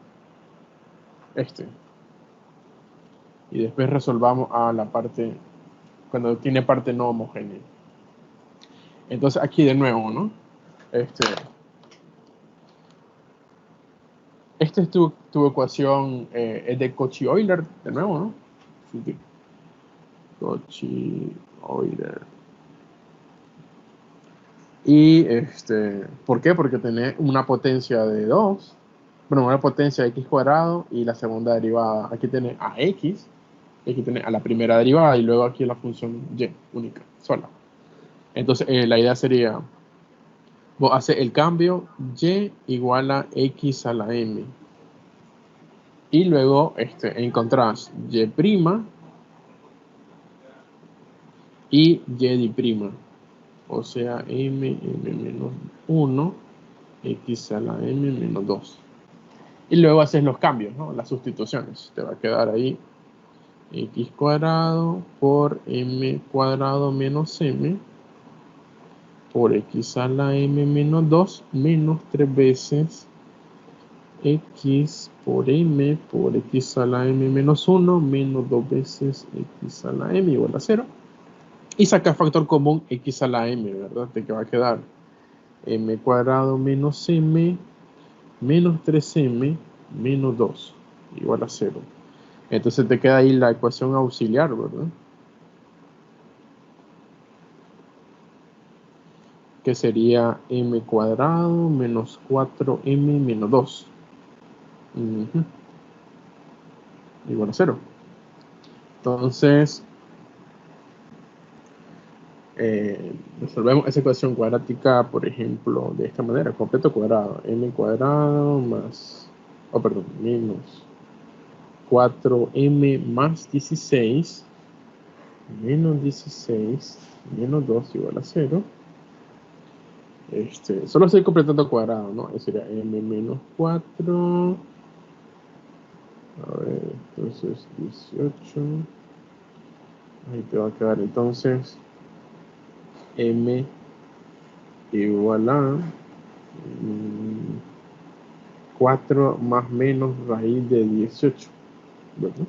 Y después resolvamos a la parte cuando tiene parte no homogénea. Entonces aquí de nuevo, ¿no? Esta es tu ecuación, es de Cauchy-Euler, de nuevo, ¿no? Sí, Cauchy-Euler. Y, ¿por qué? Porque tenés una potencia de 2, bueno, una potencia de x cuadrado y la segunda derivada. Aquí tenés a x, y aquí tenés a la primera derivada y luego aquí la función y, única, sola. Entonces, la idea sería, vos haces el cambio y igual a x a la m. Y luego encontrás y' y y'. O sea, m menos 1, x a la m menos 2. Y luego haces los cambios, ¿no? Las sustituciones. Te va a quedar ahí x cuadrado por m cuadrado menos m por x a la m menos 2 menos 3 veces x por m por x a la m menos 1 menos 2 veces x a la m igual a 0. Y saca factor común x a la m, ¿verdad? Te va a quedar m cuadrado menos m menos 3m menos 2 igual a 0. Entonces te queda ahí la ecuación auxiliar, ¿verdad? Que sería m cuadrado menos 4m menos 2. Igual a 0. Entonces, resolvemos esa ecuación cuadrática, por ejemplo, de esta manera. Completo cuadrado. M cuadrado más, menos 4m más 16 menos 16 menos 2 igual a 0. Solo estoy completando cuadrado, ¿no? Sería m menos 4. A ver, entonces 18. Ahí te va a quedar entonces m igual a 4 más menos raíz de 18. ¿Verdad?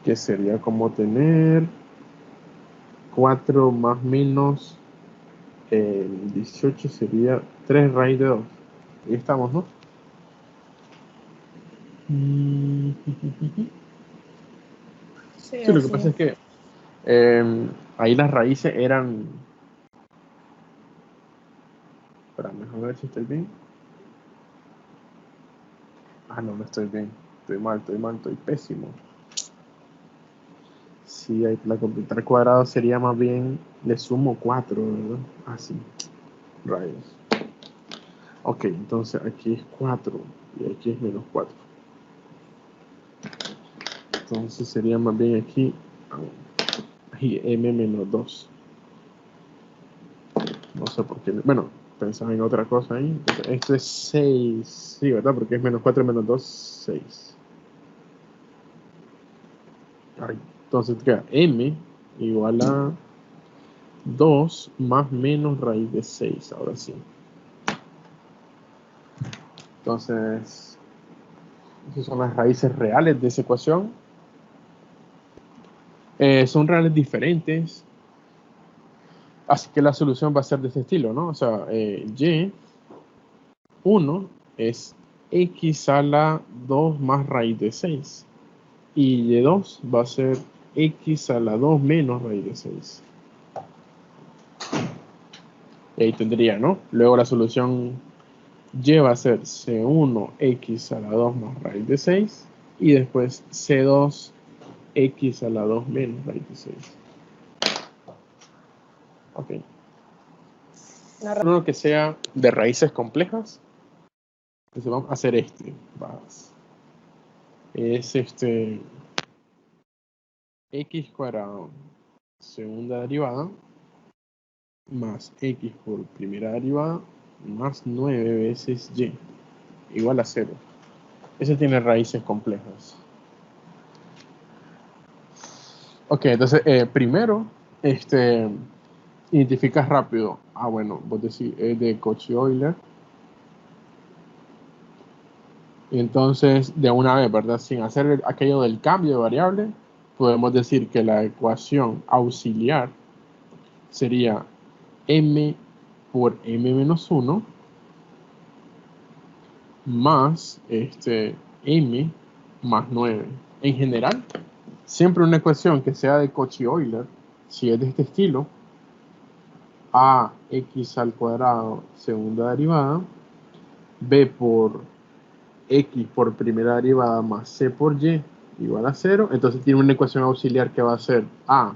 Que sería como tener 4 más menos 18 sería 3 raíz de 2. Ahí estamos, ¿no? Sí, lo que pasa es que ahí las raíces eran... Espérame, a ver si estoy bien. No estoy bien. Estoy mal, estoy pésimo. Sí, ahí para completar cuadrado sería más bien, le sumo 4, ¿verdad? Así, rayos. Ok, entonces aquí es 4 y aquí es menos 4. Entonces sería más bien aquí m menos 2. No sé por qué. Bueno, pensaba en otra cosa ahí. Entonces, esto es 6. Sí, ¿verdad? Porque es menos 4 menos 2, 6. Entonces queda m igual a 2 más menos raíz de 6. Ahora sí. Entonces, esas son las raíces reales de esa ecuación. Son reales diferentes. Así que la solución va a ser de este estilo, ¿no? O sea, y1 es x a la 2 más raíz de 6. Y y2 va a ser x a la 2 menos raíz de 6. Y ahí tendría, ¿no? Luego la solución y va a ser c1 x a la 2 más raíz de 6. Y después c2 x a la 2 menos raíz de 6. Ok. Uno que sea de raíces complejas. Entonces vamos a hacer es x cuadrado segunda derivada más x por primera derivada más 9 veces y igual a 0. Ese tiene raíces complejas. Ok, entonces primero identificas rápido. Bueno, vos decís es de Cauchy-Euler. Entonces, de una vez, ¿verdad? Sin hacer aquello del cambio de variable, podemos decir que la ecuación auxiliar sería m por m menos 1 más m más 9. En general, siempre una ecuación que sea de Cauchy-Euler, si es de este estilo, ax al cuadrado segunda derivada, b por x por primera derivada más c por y igual a 0. Entonces tiene una ecuación auxiliar que va a ser a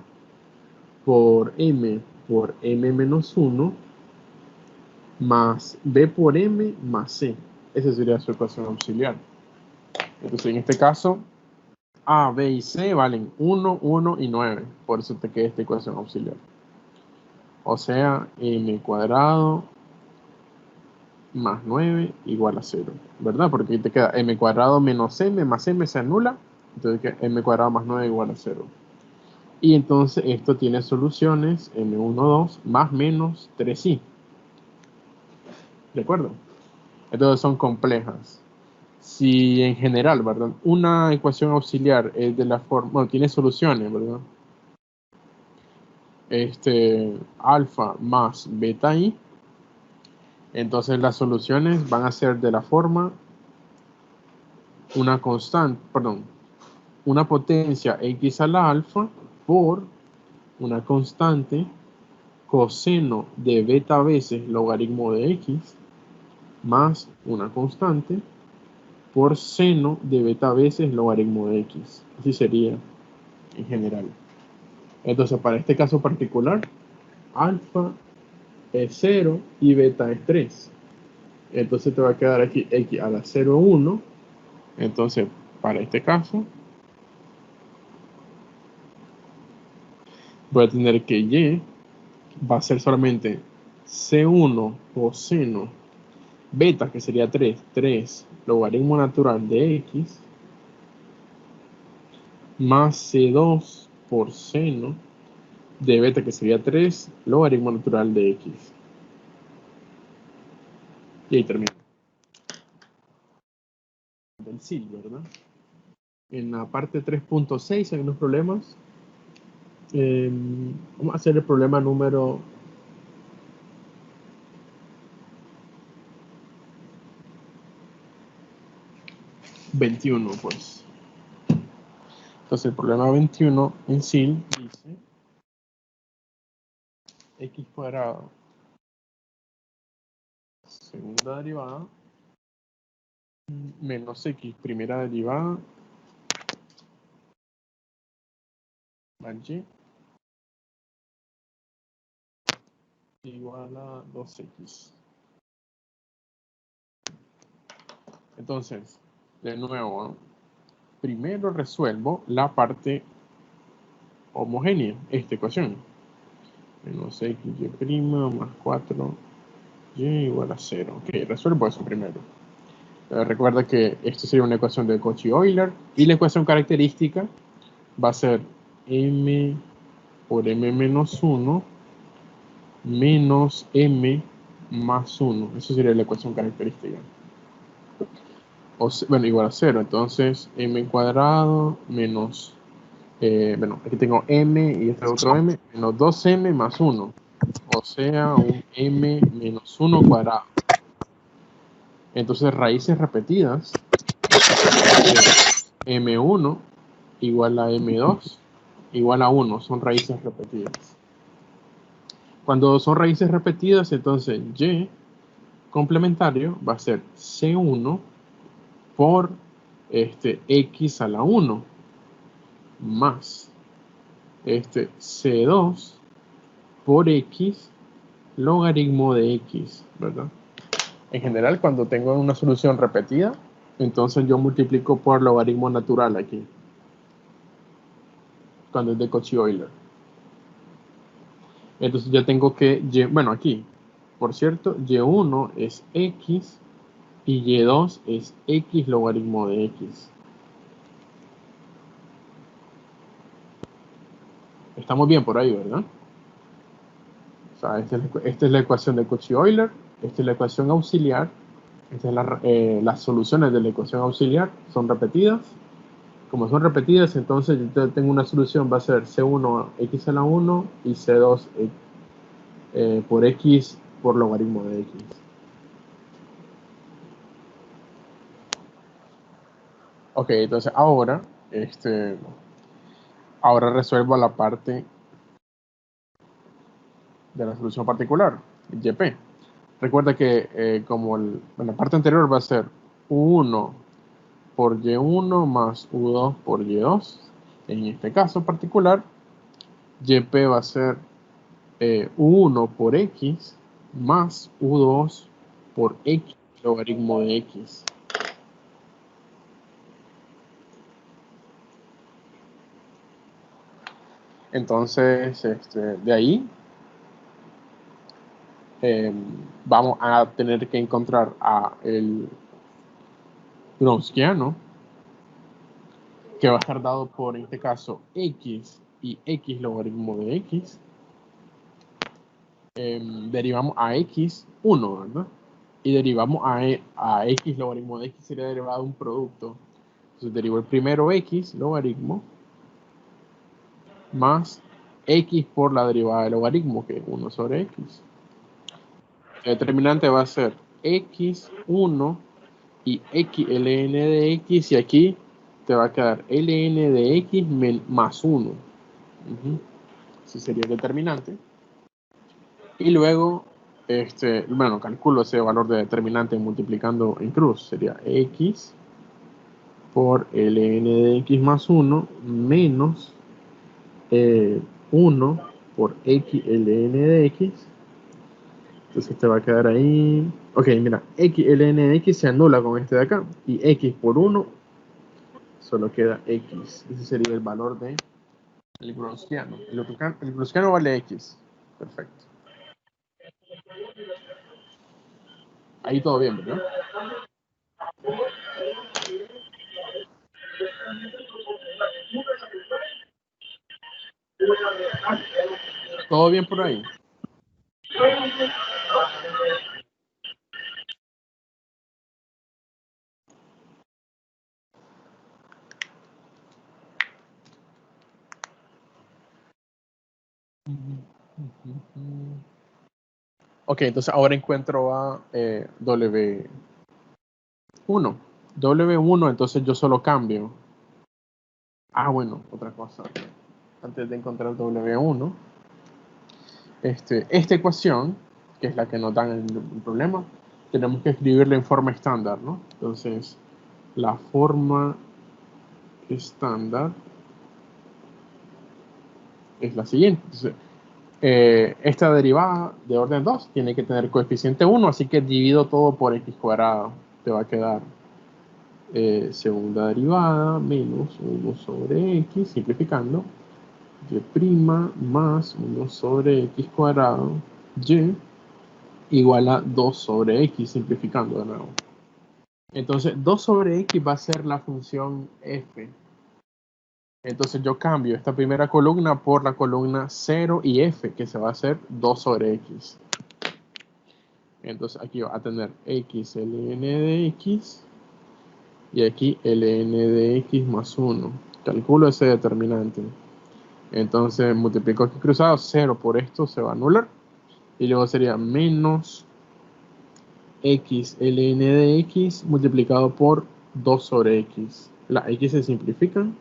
por m menos 1 más b por m más c. Esa sería su ecuación auxiliar. Entonces en este caso, a, b y c valen 1, 1 y 9. Por eso te queda esta ecuación auxiliar. O sea, m cuadrado más 9 igual a 0, ¿verdad? Porque aquí te queda m cuadrado menos m más m se anula, entonces que m cuadrado más 9 igual a 0. Y entonces esto tiene soluciones m1, 2 más menos 3i. ¿De acuerdo? Entonces son complejas. Si en general, ¿verdad? Una ecuación auxiliar es de la forma, bueno, tiene soluciones, ¿verdad? Alfa más beta i. Entonces las soluciones van a ser de la forma una constante, perdón, una potencia x a la alfa por una constante coseno de beta veces logaritmo de x más una constante por seno de beta veces logaritmo de x. Así sería en general. Entonces para este caso particular, alfa es 0 y beta es 3. Entonces te va a quedar aquí x a la 0,1. Entonces, para este caso, voy a tener que y va a ser solamente c1 coseno beta, que sería 3 logaritmo natural de x, más c2 por seno de beta, que sería 3 logaritmo natural de x. Y ahí termina. Del SIL, ¿verdad? En la parte 3.6 hay unos problemas. Vamos a hacer el problema número 21, pues. Entonces el problema 21 en SIL dice x cuadrado segunda derivada menos x primera derivada más y igual a 2x. Entonces, de nuevo, primero resuelvo la parte homogénea, esta ecuación. Menos xy' más 4y igual a 0. Ok, resuelvo eso primero. Recuerda que esto sería una ecuación de Cauchy-Euler y la ecuación característica va a ser m por m menos 1 menos m más 1. Eso sería la ecuación característica. Bueno, igual a 0. Entonces, m cuadrado menos, bueno, aquí tengo m y este otro m, menos 2m más 1. O sea, un m menos 1 cuadrado. Entonces, raíces repetidas, m1 igual a m2 igual a 1, son raíces repetidas. Cuando son raíces repetidas, entonces y complementario va a ser c1 por x a la 1 más c2 por x logaritmo de x, ¿verdad? En general, cuando tengo una solución repetida, entonces yo multiplico por logaritmo natural aquí, cuando es de Cauchy-Euler. Entonces yo tengo que, bueno, aquí, por cierto, y1 es x y y2 es x logaritmo de x. Estamos bien por ahí, ¿verdad? O sea, esta es la ecuación de Cauchy-Euler, esta es la ecuación auxiliar, Entonces, las soluciones de la ecuación auxiliar son repetidas. Como son repetidas, entonces yo tengo una solución, va a ser C1 x a la 1 y C2 por x por logaritmo de x. Ok, entonces ahora resuelvo la parte de la solución particular, YP. Recuerda que como en la parte anterior va a ser U1 por Y1 más U2 por Y2. En este caso particular, YP va a ser U1 por X más U2 por X logaritmo de X. Entonces, de ahí vamos a tener que encontrar a el Wronskiano, que va a estar dado por, en este caso, X y X logaritmo de X. Derivamos a X 1, ¿verdad? Y derivamos a X logaritmo de X, sería derivado de un producto. Entonces derivo el primero X logaritmo más X por la derivada del logaritmo, que es 1 sobre X. El determinante va a ser X1 y X ln de X, y aquí te va a quedar ln de X más 1. Ese sería el determinante. Y luego, bueno, calculo ese valor de determinante multiplicando en cruz. Sería X por ln de X más 1 menos 1 por X ln de X. Entonces te va a quedar ahí. Ok, mira, X ln de X se anula con este de acá. Y X por 1 solo queda X. Ese sería el valor del Wronskiano. El Wronskiano vale X. Perfecto. Ahí todo bien, ¿verdad? ¿Todo bien por ahí? Ok, entonces ahora encuentro a W1. W1, entonces yo solo cambio. Ah, bueno, otra cosa. Antes de encontrar W1, esta ecuación, que es la que nos dan el problema, tenemos que escribirla en forma estándar, ¿no? Entonces, la forma estándar es la siguiente. Entonces, esta derivada de orden 2 tiene que tener coeficiente 1, así que divido todo por x cuadrado. Te va a quedar segunda derivada menos 1 sobre x, simplificando, y' más 1 sobre x cuadrado, y igual a 2 sobre x, simplificando de nuevo. Entonces, 2 sobre x va a ser la función f. Entonces yo cambio esta primera columna por la columna 0 y f, que se va a hacer 2 sobre x. Entonces aquí va a tener x ln de x y aquí ln de x más 1. Calculo ese determinante. Entonces multiplico aquí cruzado, 0 por esto se va a anular. Y luego sería menos x ln de x multiplicado por 2 sobre x. Las x se simplifican.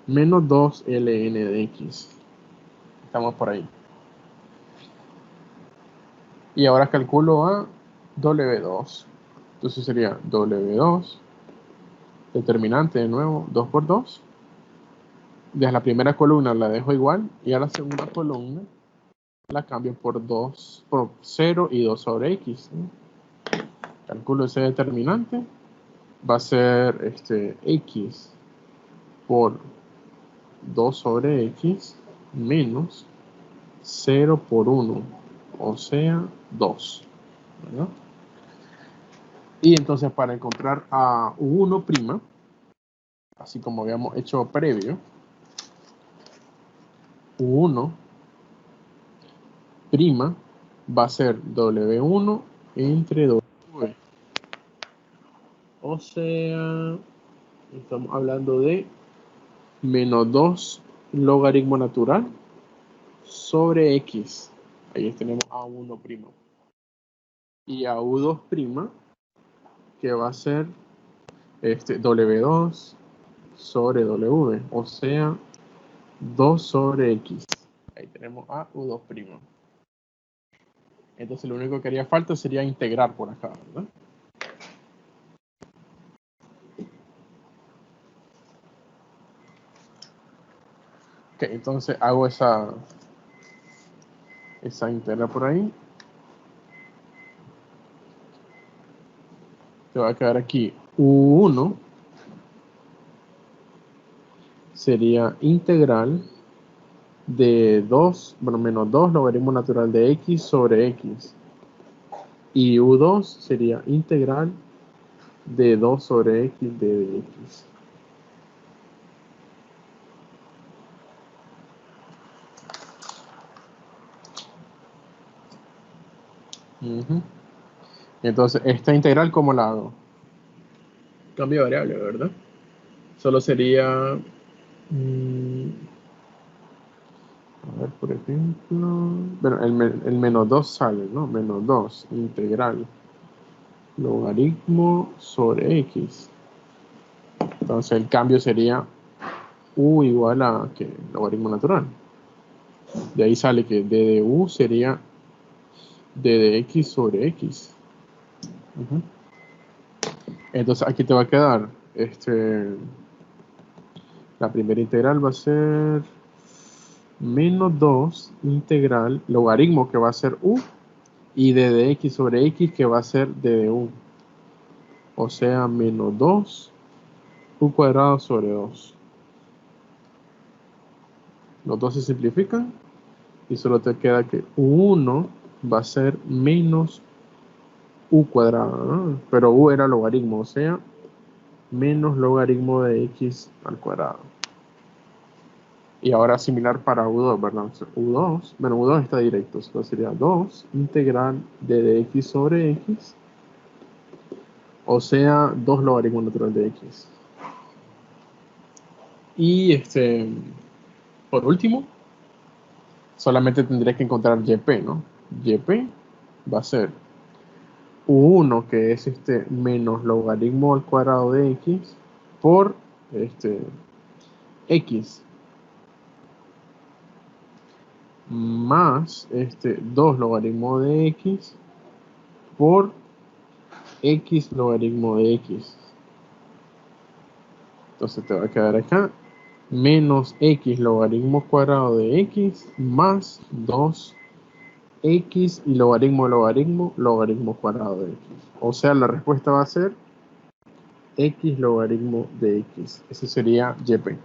Menos 2 ln de x. Estamos por ahí. Y ahora calculo a W2. Entonces sería W2. Determinante de nuevo, 2 por 2. Desde la primera columna la dejo igual. Y a la segunda columna la cambio por 0 y 2 sobre x. Calculo ese determinante. Va a ser x por 2 sobre x menos 0 por 1, o sea 2, ¿verdad? Y entonces para encontrar a U1', así como habíamos hecho previo, U1' va a ser W1 entre W. O sea, estamos hablando de menos 2 logaritmo natural sobre X. Ahí tenemos A1'. Y a U2', que va a ser W2 sobre W, o sea, 2 sobre X. Ahí tenemos a U2'. Entonces lo único que haría falta sería integrar por acá, ¿verdad? Ok, entonces hago esa integral por ahí. Te va a quedar aquí U1 sería integral de 2, bueno, menos 2 logaritmo natural de X sobre X. Y U2 sería integral de 2 sobre X de X. Entonces, esta integral, ¿cómo la hago? Cambio de variable, ¿verdad? Solo sería... a ver, por ejemplo... Bueno, el menos 2 sale, ¿no? Menos 2, integral. Logaritmo sobre X. Entonces, el cambio sería U igual a ¿qué? Logaritmo natural. De ahí sale que d de U sería d de X sobre X. Entonces aquí te va a quedar la primera integral va a ser menos 2 integral logaritmo, que va a ser U, y d de X sobre X, que va a ser d de U, o sea, menos 2 U cuadrado sobre 2. Los dos se simplifican y solo te queda que U1 va a ser menos U cuadrado, ¿no? Pero U era logaritmo, o sea, menos logaritmo de X al cuadrado. Y ahora similar para U2, ¿verdad? U2, bueno, U2 está directo, entonces sería 2 integral de X sobre X, o sea, 2 logaritmo natural de X. Y por último, solamente tendría que encontrar YP, ¿no? YP va a ser U1, que es menos logaritmo al cuadrado de X, por X, más 2 logaritmo de X por X logaritmo de X. Entonces te va a quedar acá menos X logaritmo cuadrado de X más 2 X y logaritmo logaritmo cuadrado de X. O sea, la respuesta va a ser X logaritmo de X. Ese sería YP.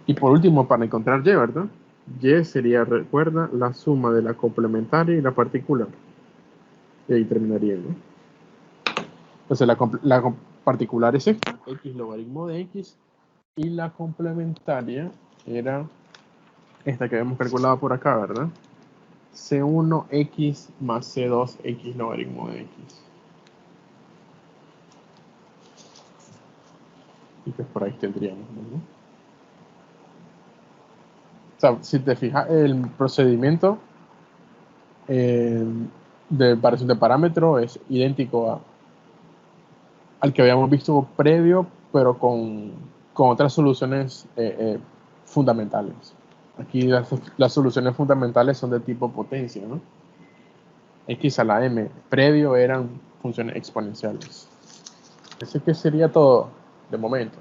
Y por último, para encontrar Y, ¿verdad? Y sería, recuerda, la suma de la complementaria y la particular. Y ahí terminaría, ¿no? Entonces la particular es esta, X logaritmo de X, y la complementaria era esta que habíamos calculado por acá, ¿verdad? C1X más C2X logaritmo de X. Y pues por ahí tendríamos, ¿no? O sea, si te fijas, el procedimiento de variación de parámetro es idéntico al que habíamos visto previo, pero con otras soluciones fundamentales. Aquí las soluciones fundamentales son de tipo potencia, ¿no? X a la m. Previo eran funciones exponenciales. Así que sería todo de momento.